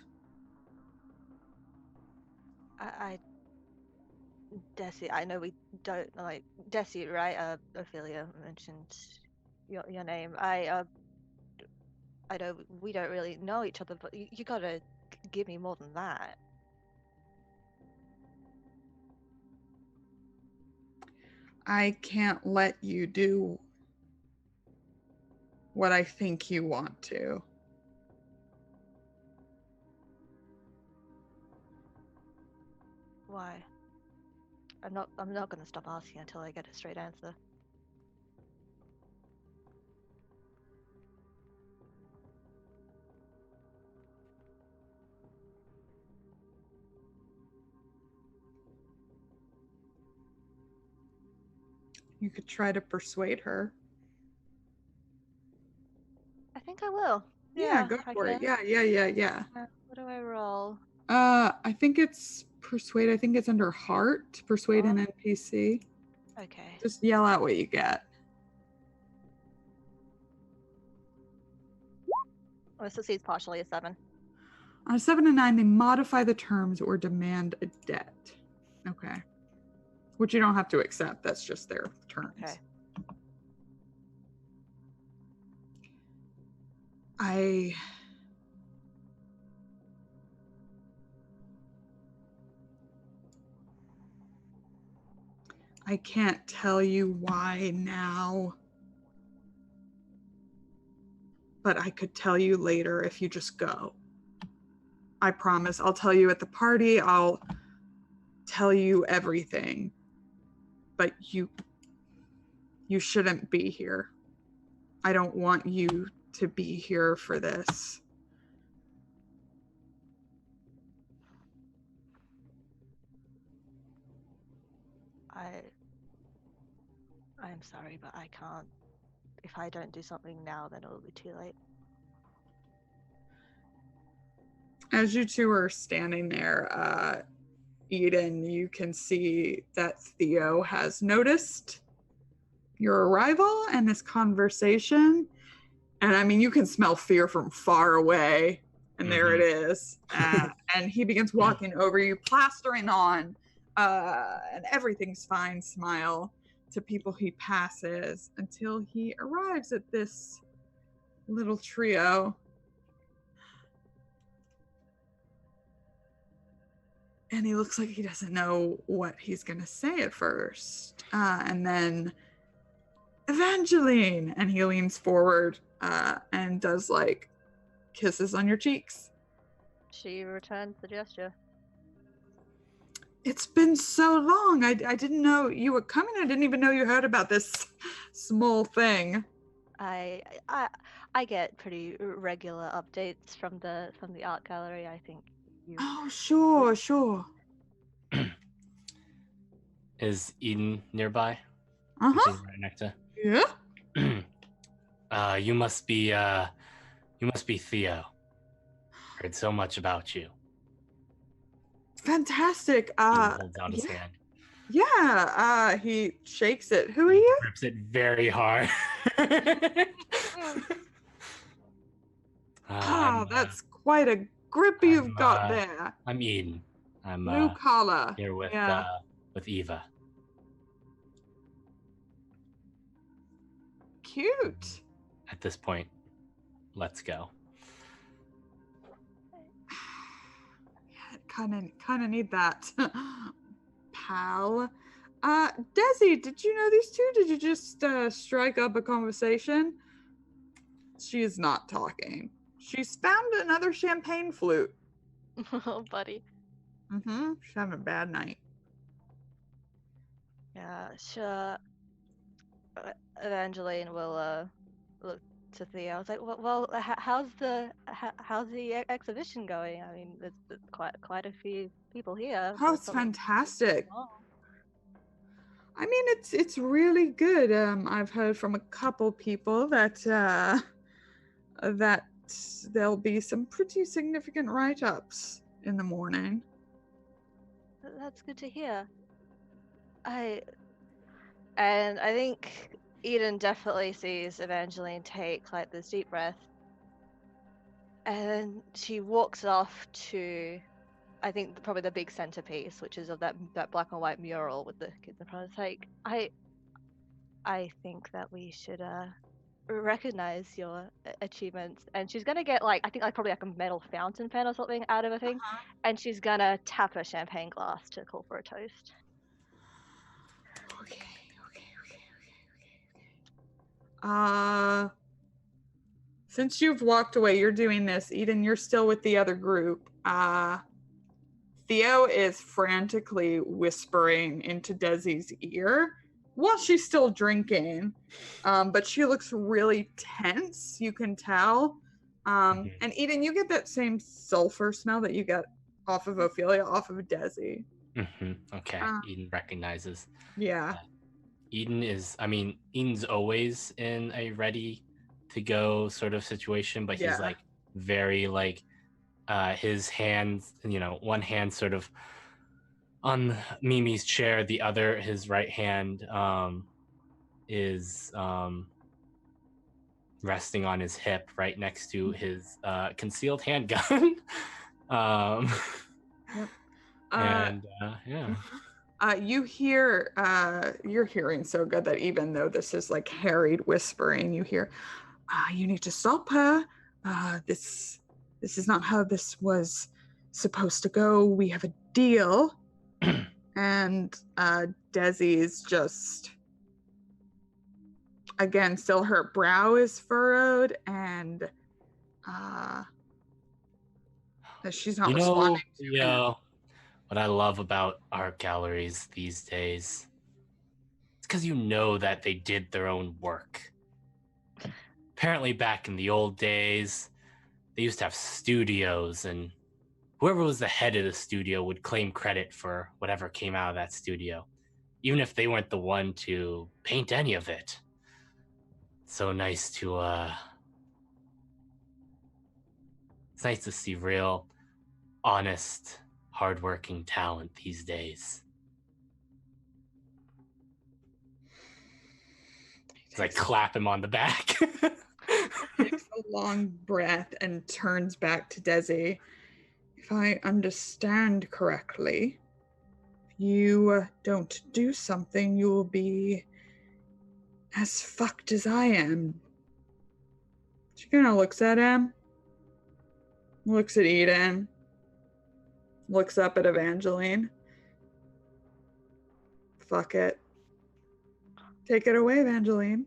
Desi, I know we don't like Desi, right? Ophelia mentioned your name. I know we don't really know each other, but you gotta give me more than that. I can't let you do what I think you want to. Why? I'm not gonna stop asking until I get a straight answer. You could try to persuade her. I think I will. Yeah, go for it. Yeah. What do I roll? I think it's persuade. I think it's under heart. Persuade an NPC. Okay. Just yell out what you get. Well, this succeeds partially a 7. On a 7 and 9, they modify the terms or demand a debt. Okay. Which you don't have to accept. That's just their terms. Okay. I can't tell you why now. But I could tell you later if you just go. I promise. I'll tell you at the party. I'll tell you everything. But you shouldn't be here. I don't want you to be here for this. I'm sorry, but I can't. If I don't do something now, then it'll be too late. As you two are standing there, Eden, you can see that Theo has noticed your arrival and this conversation. And I mean, you can smell fear from far away. And there it is. And he begins walking over you, plastering on an everything's fine smile to people he passes until he arrives at this little trio. And he looks like he doesn't know what he's going to say at first. And then, Evangeline! And he leans forward and does like kisses on your cheeks. She returns the gesture. It's been so long. I didn't know you were coming. I didn't even know you heard about this small thing. I get pretty regular updates from the art gallery. I think you. Oh, sure. Is Eden nearby? Uh-huh. She's right next to. Yeah. You must be Theo. Heard so much about you. Fantastic. He holds out his hand. Yeah. He shakes it. Who are you? Grips it very hard. That's quite a grip you've got there. I'm Eden. I'm Blue collar. here with Eva. Cute. At this point, let's go. kind of need that, pal. Desi, did you know these two? Did you just strike up a conversation? She is not talking. She's found another champagne flute. Oh, buddy. She's having a bad night. Yeah, sure. Evangeline will look to Theo. I was like, well, how's the exhibition going? I mean, there's quite a few people here. Oh, There's it's something fantastic. wrong. I mean, it's really good. I've heard from a couple people that that there'll be some pretty significant write-ups in the morning. That's good to hear. I think Eden definitely sees Evangeline take like this deep breath, and then she walks off to, I think probably the big centerpiece, which is of that black and white mural with the kids in front. It's like I think that we should recognize your achievements, and she's gonna get like, I think like probably like a metal fountain pen or something out of a thing, and she's gonna tap a champagne glass to call for a toast. Okay. Since you've walked away, you're doing this. Eden, you're still with the other group. Theo is frantically whispering into Desi's ear while she's still drinking. But she looks really tense, you can tell. And Eden, you get that same sulfur smell that you get off of Ophelia, off of Desi. Okay, Eden recognizes. Yeah. Eden's always in a ready to go sort of situation, but he's like very like his hands, one hand sort of on Mimi's chair, the other, his right hand is resting on his hip right next to his concealed handgun. You hear, you're hearing so good that even though this is like harried whispering, you hear, you need to stop her. This is not how this was supposed to go. We have a deal. And Desi's just, again, still her brow is furrowed, and she's not responding to him. What I love about art galleries these days, it's because that they did their own work. Apparently back in the old days, they used to have studios, and whoever was the head of the studio would claim credit for whatever came out of that studio, even if they weren't the one to paint any of it. So nice to it's nice to see real, honest, hardworking talent these days. It's like clap him on the back. Takes a long breath and turns back to Desi. If I understand correctly, if you don't do something, you will be as fucked as I am. She kind of looks at him, looks at Eden, looks up at Evangeline. Fuck it. Take it away, Evangeline.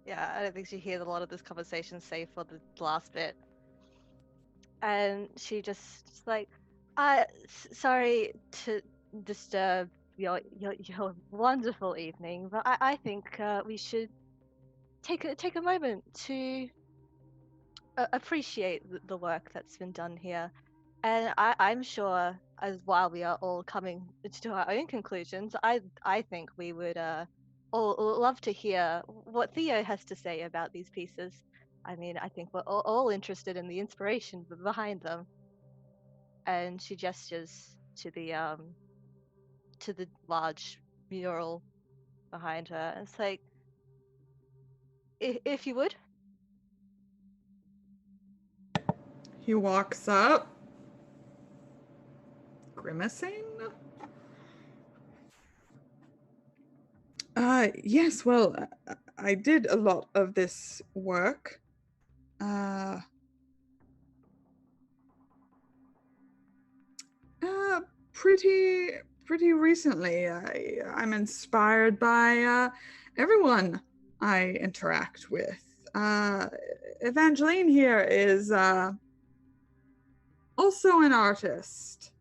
Yeah, I don't think she hears a lot of this conversation save for the last bit. And she just like, sorry to disturb your wonderful evening, but I think we should take a moment to appreciate the work that's been done here. And I'm sure, as while we are all coming to our own conclusions, I think we would all love to hear what Theo has to say about these pieces. I mean, I think we're all interested in the inspiration behind them. And she gestures to the large mural behind her, and it's like, if you would. He walks up, grimacing. Yes, well, I did a lot of this work. pretty recently. I'm inspired by everyone I interact with. Evangeline here is also an artist.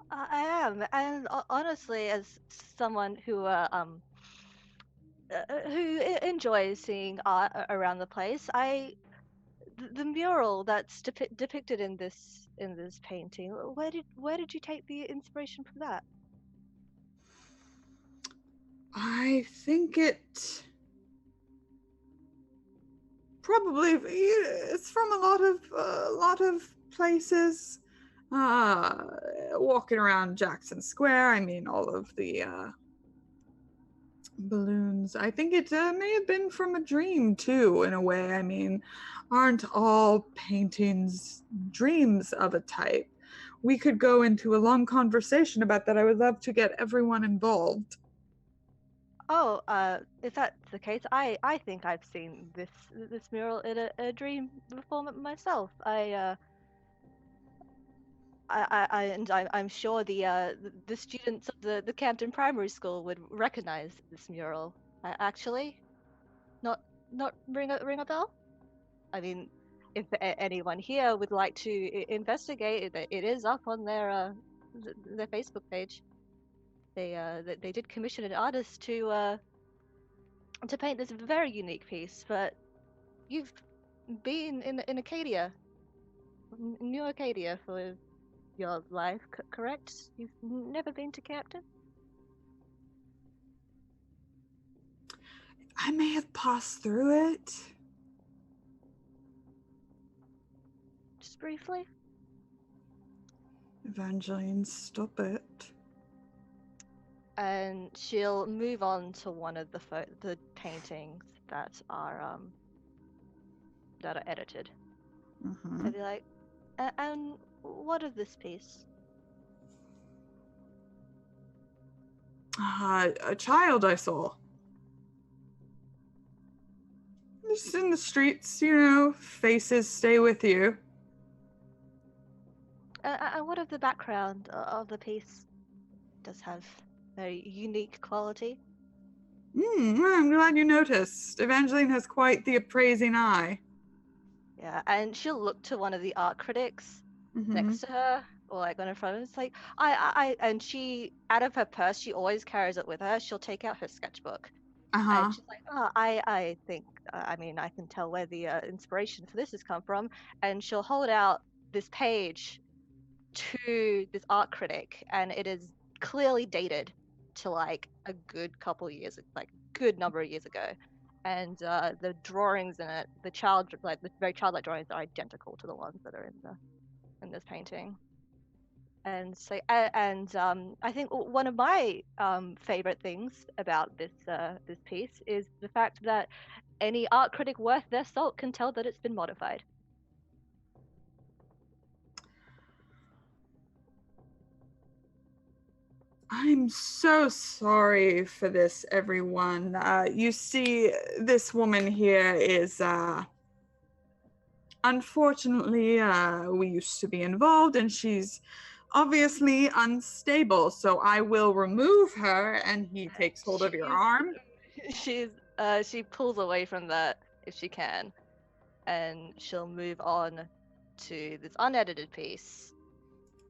I am, and honestly, as someone who enjoys seeing art around the place, the mural that's depicted in this painting. Where did you take the inspiration from that? I think it probably it's from a lot of places. Walking around Jackson Square, I mean, all of the balloons. I think it may have been from a dream too, in a way. I mean, aren't all paintings dreams of a type? We could go into a long conversation about that. I would love to get everyone involved. Oh, if that's the case, I think I've seen this mural in a dream before myself. I'm sure the students of the Campton Primary School would recognize this mural. Actually, not ring a bell. I mean, if anyone here would like to investigate, it is up on their Facebook page. They did commission an artist to paint this very unique piece. But you've been in Acadia, New Acadia, for your life, correct? You've never been to Campton? I may have passed through it. Just briefly? Evangeline, stop it. And she'll move on to one of the paintings that are edited. Mm-hmm. I'd be like, and what of this piece? A child I saw. Just in the streets, you know, faces stay with you. And what of the background of the piece? Does have very unique quality. I'm glad you noticed. Evangeline has quite the appraising eye. Yeah, and she'll look to one of the art critics next to her, or like on in front of her. It's like, and she, out of her purse, she always carries it with her. She'll take out her sketchbook. And she's like, oh, I think, I mean, I can tell where the inspiration for this has come from. And she'll hold out this page to this art critic, and it is clearly dated to like a good couple years, like good number of years ago. And the drawings in it, the very childlike drawings, are identical to the ones that are in this painting. And so, I think one of my favorite things about this piece is the fact that any art critic worth their salt can tell that it's been modified. I'm so sorry for this, everyone. You see, this woman here is, unfortunately, we used to be involved, and she's obviously unstable, so I will remove her, and he takes hold of your arm. She pulls away from that if she can, and she'll move on to this unedited piece.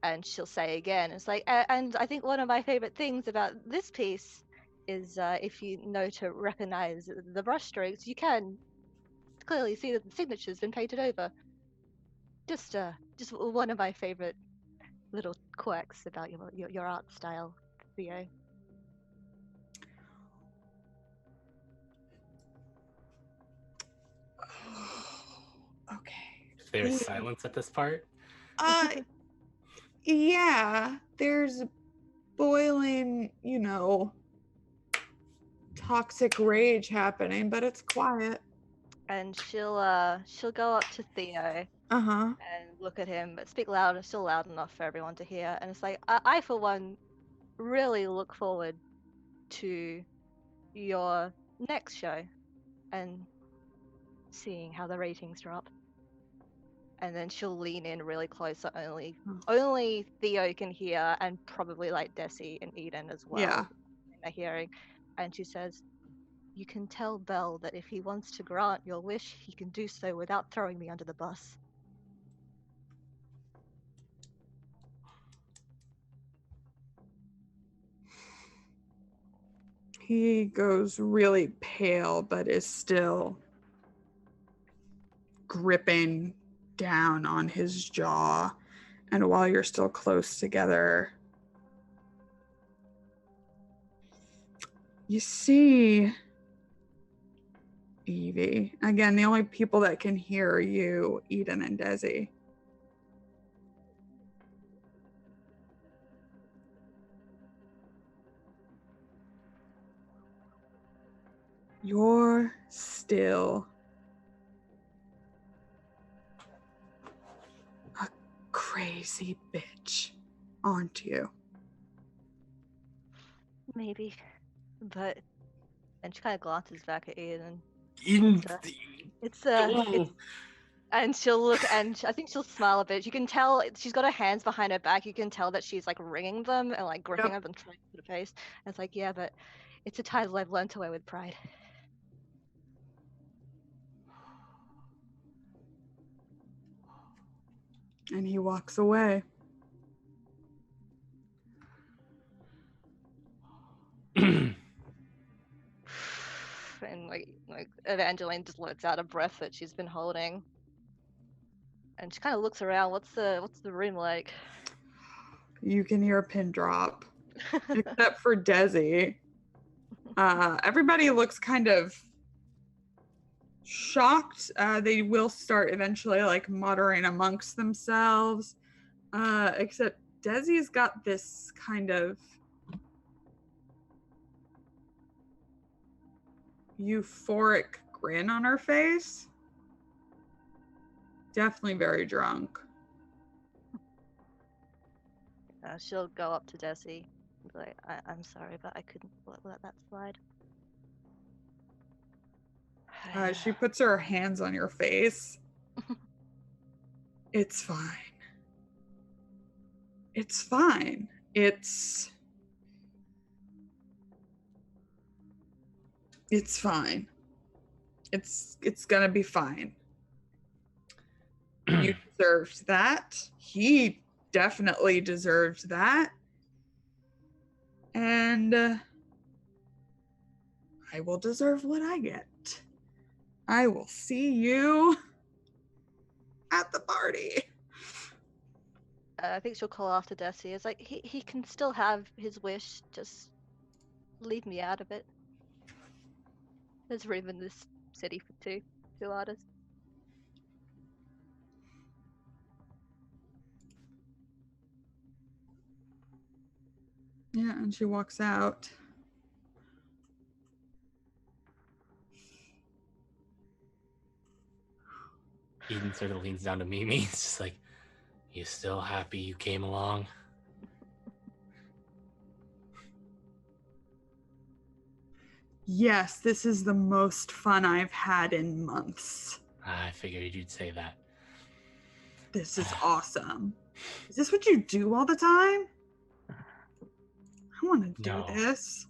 And she'll say again, it's like, and I think one of my favorite things about this piece is if you know to recognize the brushstrokes, you can clearly see that the signature's been painted over. Just one of my favorite little quirks about your art style, Theo. Okay. There's silence at this part. Yeah, there's boiling, you know, toxic rage happening, but it's quiet. And she'll go up to Theo Uh-huh. and look at him, but speak loud, still loud enough for everyone to hear. And it's like, I for one really look forward to your next show and seeing how the ratings drop. and then she'll lean in really close so only Theo can hear, and probably like Desi and Eden as well. Yeah. In their hearing. And she says, "You can tell Bell that if he wants to grant your wish, he can do so without throwing me under the bus." He goes really pale, but is still gripping down on his jaw. And while you're still close together, you see Evie. Again, the only people that can hear are you, Eden, and Desi. You're still a crazy bitch, aren't you? Maybe, but and she kind of glances back at Eden. In It's and she'll look, and I think she'll smile a bit. You can tell she's got her hands behind her back. You can tell that she's like wringing them and like gripping them and trying to put a face. And it's like, yeah, but it's a title I've learned to wear with pride. And he walks away. And like Evangeline just lets out a breath that she's been holding. And she kind of looks around. What's the room like? You can hear a pin drop, except for Desi. Everybody looks kind of shocked. They will start eventually like muttering amongst themselves. Except Desi's got this kind of euphoric grin on her face. Definitely very drunk. She'll go up to Desi and be like, I'm sorry, but I couldn't let that slide. She puts her hands on your face. It's fine. It's fine. It's fine. It's gonna be fine. You deserved that. He definitely deserved that. And I will deserve what I get. I will see you at the party. I think she'll call after Desi. It's like, he can still have his wish. Just leave me out of it. There's room in this city for two artists. Yeah, and she walks out. Eden sort of leans down to Mimi. It's just like, you still happy you came along? Yes, this is the most fun I've had in months. I figured you'd say that. This is awesome. Is this what you do all the time? I want to do this.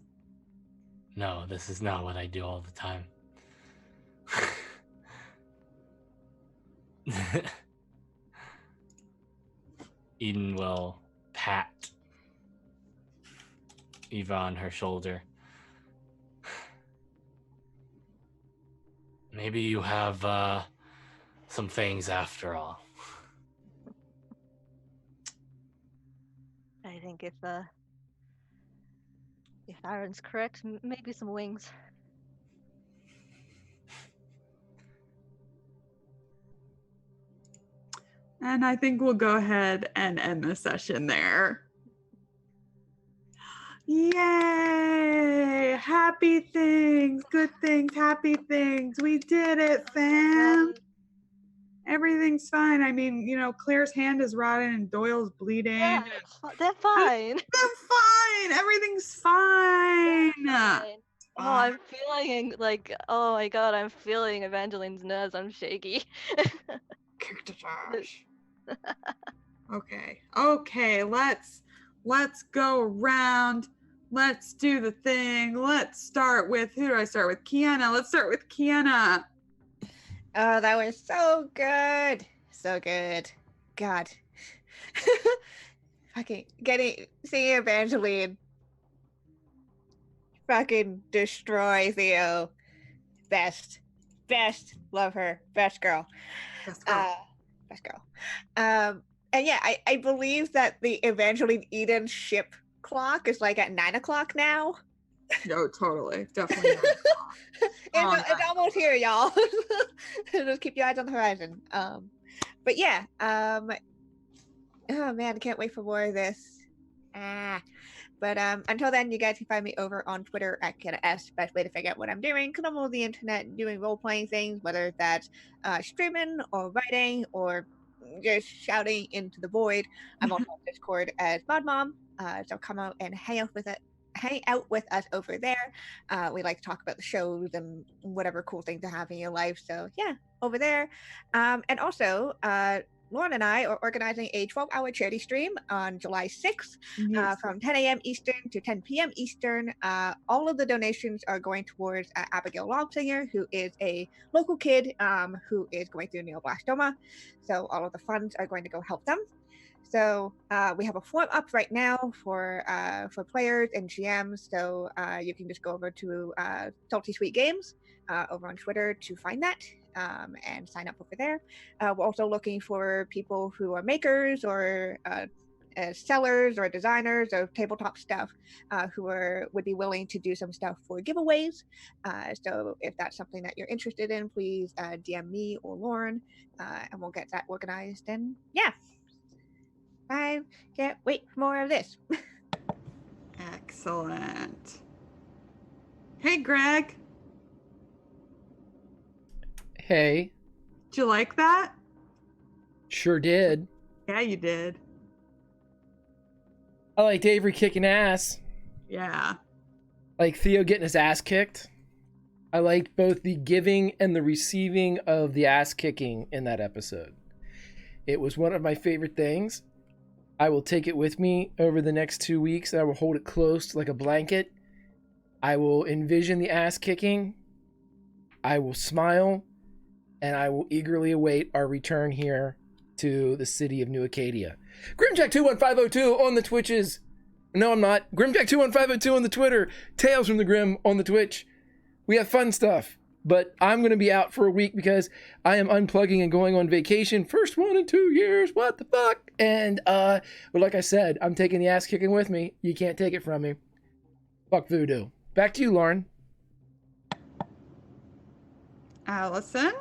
No, this is not what I do all the time. Eden will pat Eva on her shoulder. Maybe you have some things after all. I think if Aaron's correct, maybe some wings. And I think we'll go ahead and end the session there. Yay! Happy things, good things, happy things. We did it, fam. Everything's fine. I mean, you know, Claire's hand is rotting and Doyle's bleeding. Yeah, they're fine. They're fine. Everything's fine. They're fine. Oh, I'm feeling like, oh my god, I'm feeling Evangeline's nerves. I'm shaky. Kick the ass. Okay, let's go around. Let's do the thing. Let's start with, who do I start with? Kiana. Let's start with Kiana. Oh, that was so good. So good. God. Fucking seeing Evangeline fucking destroy Theo. Best. Love her. Best girl. Best girl. Best girl. And yeah, I believe that the Evangeline Eden ship clock is like at 9 o'clock now. No, totally. Definitely. It's almost here, y'all. Just keep your eyes on the horizon. But yeah, oh man, I can't wait for more of this. But until then, you guys can find me over on Twitter at KennaS. Best way to figure out what I'm doing, because I'm on the internet doing role-playing things, whether that's streaming or writing or just shouting into the void. I'm also on Discord as Mod Mom, so come out and hang out with us over there. We like to talk about the shows and whatever cool things to have in your life. So yeah, over there. And also, Lauren and I are organizing a 12-hour charity stream on July 6th from 10 a.m. Eastern to 10 p.m. Eastern. All of the donations are going towards Abigail Lobsinger, who is a local kid who is going through neoblastoma. So all of the funds are going to go help them. So we have a form up right now for players and GMs. So you can just go over to Salty Sweet Games over on Twitter to find that and sign up over there. We're also looking for people who are makers or sellers or designers of tabletop stuff who would be willing to do some stuff for giveaways. So if that's something that you're interested in, please DM me or Lauren, and we'll get that organized. And yeah. I can't wait for more of this. Excellent. Hey, Greg. Hey. Did you like that? Sure did. Yeah, you did. I liked Avery kicking ass. Yeah. Like Theo getting his ass kicked. I liked both the giving and the receiving of the ass kicking in that episode. It was one of my favorite things. I will take it with me over the next 2 weeks. I will hold it close like a blanket. I will envision the ass kicking. I will smile. And I will eagerly await our return here to the city of New Acadia. Grimjack21502 on the Twitches. No, I'm not. Grimjack21502 on the Twitter. Tales from the Grim on the Twitch. We have fun stuff. But I'm going to be out for a week because I am unplugging and going on vacation. First one in 2 years. What the fuck? And, but like I said, I'm taking the ass kicking with me. You can't take it from me. Fuck voodoo. Back to you, Lauren. Allison?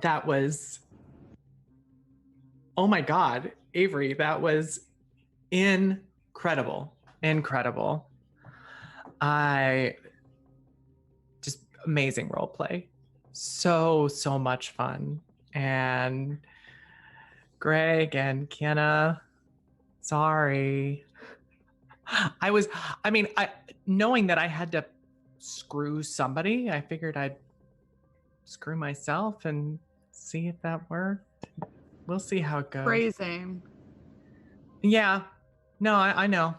That was, oh my God, Avery, that was incredible. Just amazing role play. So much fun. And Greg and Kiana, sorry. Knowing that I had to screw somebody, I figured I'd screw myself and see if that worked. We'll see how it goes. Phrasing. Yeah. No, I know.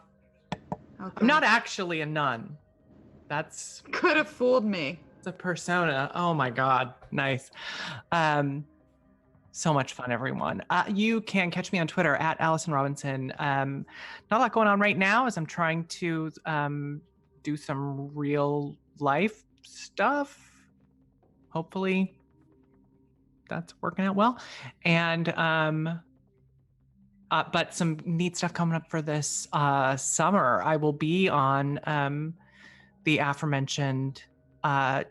Okay. I'm not actually a nun. That's Could have fooled me. it's a persona. Oh my God. Nice. So much fun, everyone. You can catch me on Twitter at Allison Robinson. Not a lot going on right now as I'm trying to do some real life stuff. Hopefully that's working out well. And but some neat stuff coming up for this summer. I will be on the aforementioned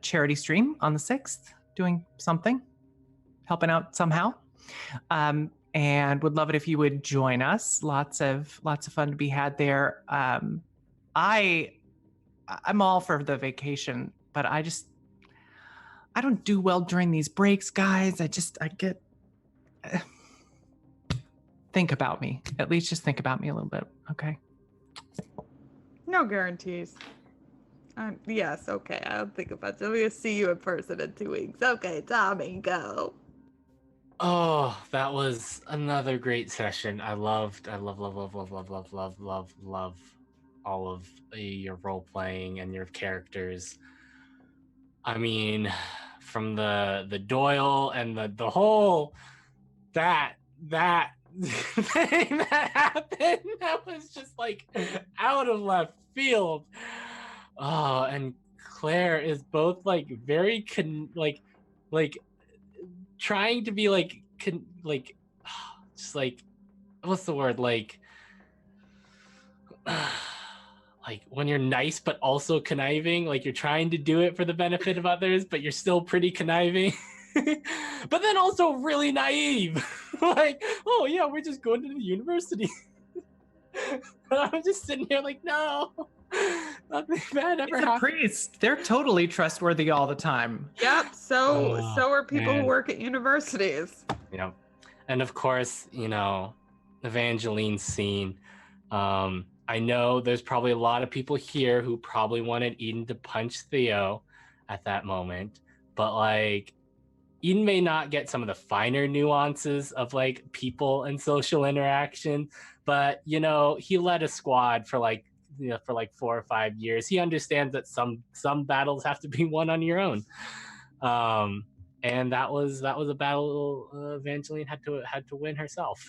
charity stream on the 6th, doing something, helping out somehow. And would love it if you would join us. Lots of fun to be had there. I'm all for the vacation, but I don't do well during these breaks, guys. I get think about me. At least just think about me a little bit, okay? No guarantees. Yes, okay. I'll think about it. We'll see you in person in 2 weeks. Okay, Tommy, go. Oh, that was another great session. I love all of your role playing and your characters. I mean, from the Doyle and the whole that thing that happened, that was just like out of left field. Oh, and Claire is both like very like trying to be like just like, what's the word, like like when you're nice but also conniving, like you're trying to do it for the benefit of others but you're still pretty conniving. But then also really naive. Like, oh yeah, we're just going to the university. I'm just sitting here like, no, nothing bad ever It's a happened. priest. They're totally trustworthy all the time. Yep. So are people who man. work at universities. Yep. And of course, Evangeline's scene. I know there's probably a lot of people here who probably wanted Eden to punch Theo at that moment, but like Eden may not get some of the finer nuances of like people and social interaction, but he led a squad for like 4 or 5 years. He understands that some battles have to be won on your own. And that was a battle Evangeline had to win herself.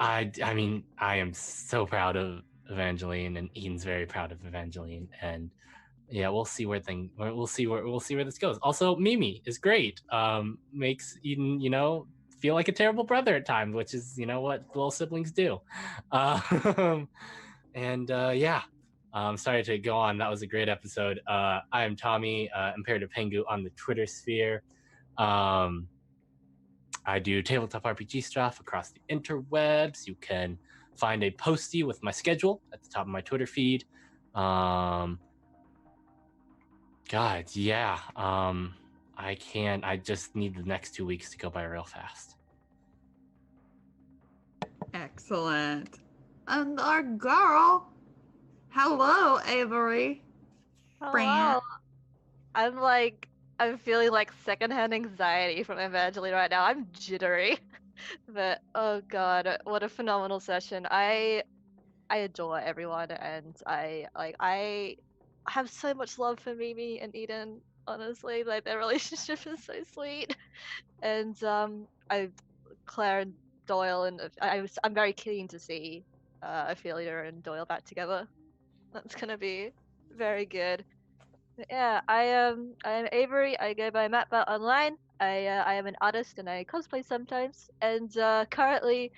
I mean, I am so proud of Evangeline, and Eden's very proud of Evangeline, and yeah, we'll see where this goes. Also, Mimi is great. Makes Eden, feel like a terrible brother at times, which is, what little siblings do. Yeah. Sorry to go on. That was a great episode. I am Tommy, Imperative Pengu on the Twitter sphere. I do tabletop RPG stuff across the interwebs. You can find a postie with my schedule at the top of my Twitter feed. God, yeah. I just need the next 2 weeks to go by real fast. Excellent. And our girl. Hello, Avery. Fran. Hello. I'm feeling like secondhand anxiety from Evangeline right now. I'm jittery. But oh god, what a phenomenal session. I adore everyone, and I have so much love for Mimi and Eden, honestly. Like, their relationship is so sweet. And Claire and Doyle, and I'm very keen to see Ophelia and Doyle back together. That's gonna be very good. Yeah, I am Avery. I go by MapBat online. I am an artist and I cosplay sometimes. And currently,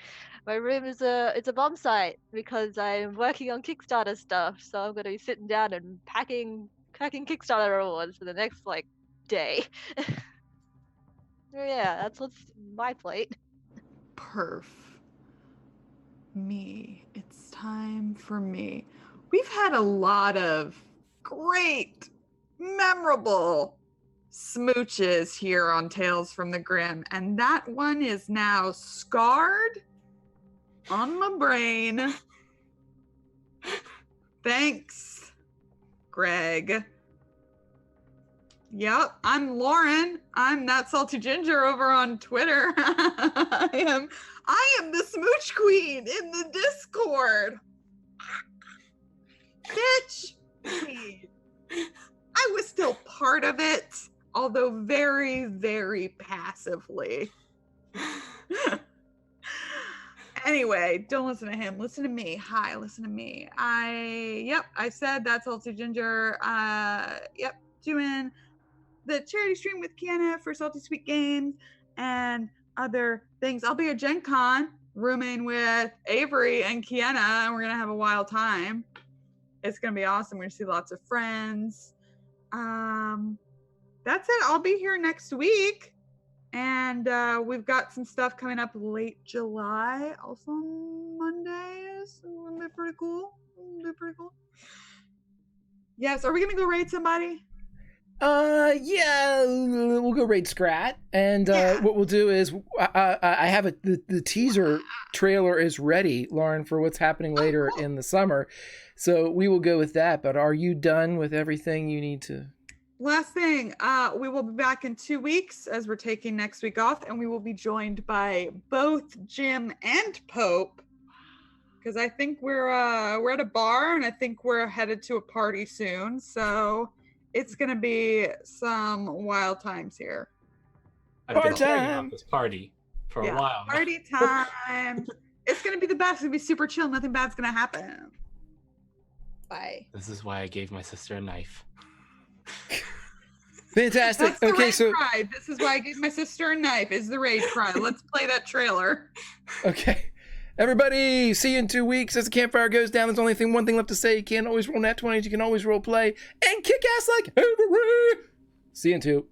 my room is a bomb site because I'm working on Kickstarter stuff. So I'm gonna be sitting down and cracking Kickstarter rewards for the next day. Yeah, that's what's my plate. Perf. Me. It's time for me. We've had a lot of great, memorable smooches here on Tales from the Grim, and that one is now scarred on my brain. Thanks, Greg. Yep, I'm Lauren. I'm That Salty Ginger over on Twitter. I am the smooch queen in the Discord. Bitch, please. I was still part of it, although very, very passively. Anyway, don't listen to him. Listen to me. Hi, listen to me. I said That's Salty Ginger. Doing the charity stream with Kiana for Salty Sweet Games and other things. I'll be at Gen Con rooming with Avery and Kiana, and we're going to have a wild time. It's going to be awesome. We're going to see lots of friends. That's it. I'll be here next week. And we've got some stuff coming up late July, also on Mondays. It'll be pretty cool. Yes, are we going to go raid somebody? Yeah, we'll go raid Scrat, and what we'll do is I have the teaser trailer is ready, Lauren, for what's happening later in the summer, so we will go with that. But are you done with everything you need to Last thing, we will be back in 2 weeks as we're taking next week off, and we will be joined by both Jim and Pope. Because I think we're at a bar, and I think we're headed to a party soon. So it's gonna be some wild times here. I've been Party hearing time. about this party for a while. now. Party time. It's gonna be the best. It's gonna be super chill. Nothing bad's gonna happen. Bye. This is why I gave my sister a knife. Fantastic. That's the Okay, raid so cry. This is why I gave my sister a knife. Is the raid cry? Let's play that trailer. okay. Everybody, see you in 2 weeks. As the campfire goes down, there's only one thing left to say. You can't always roll nat 20s. You can always role play and kick ass like Avery. See you in 2.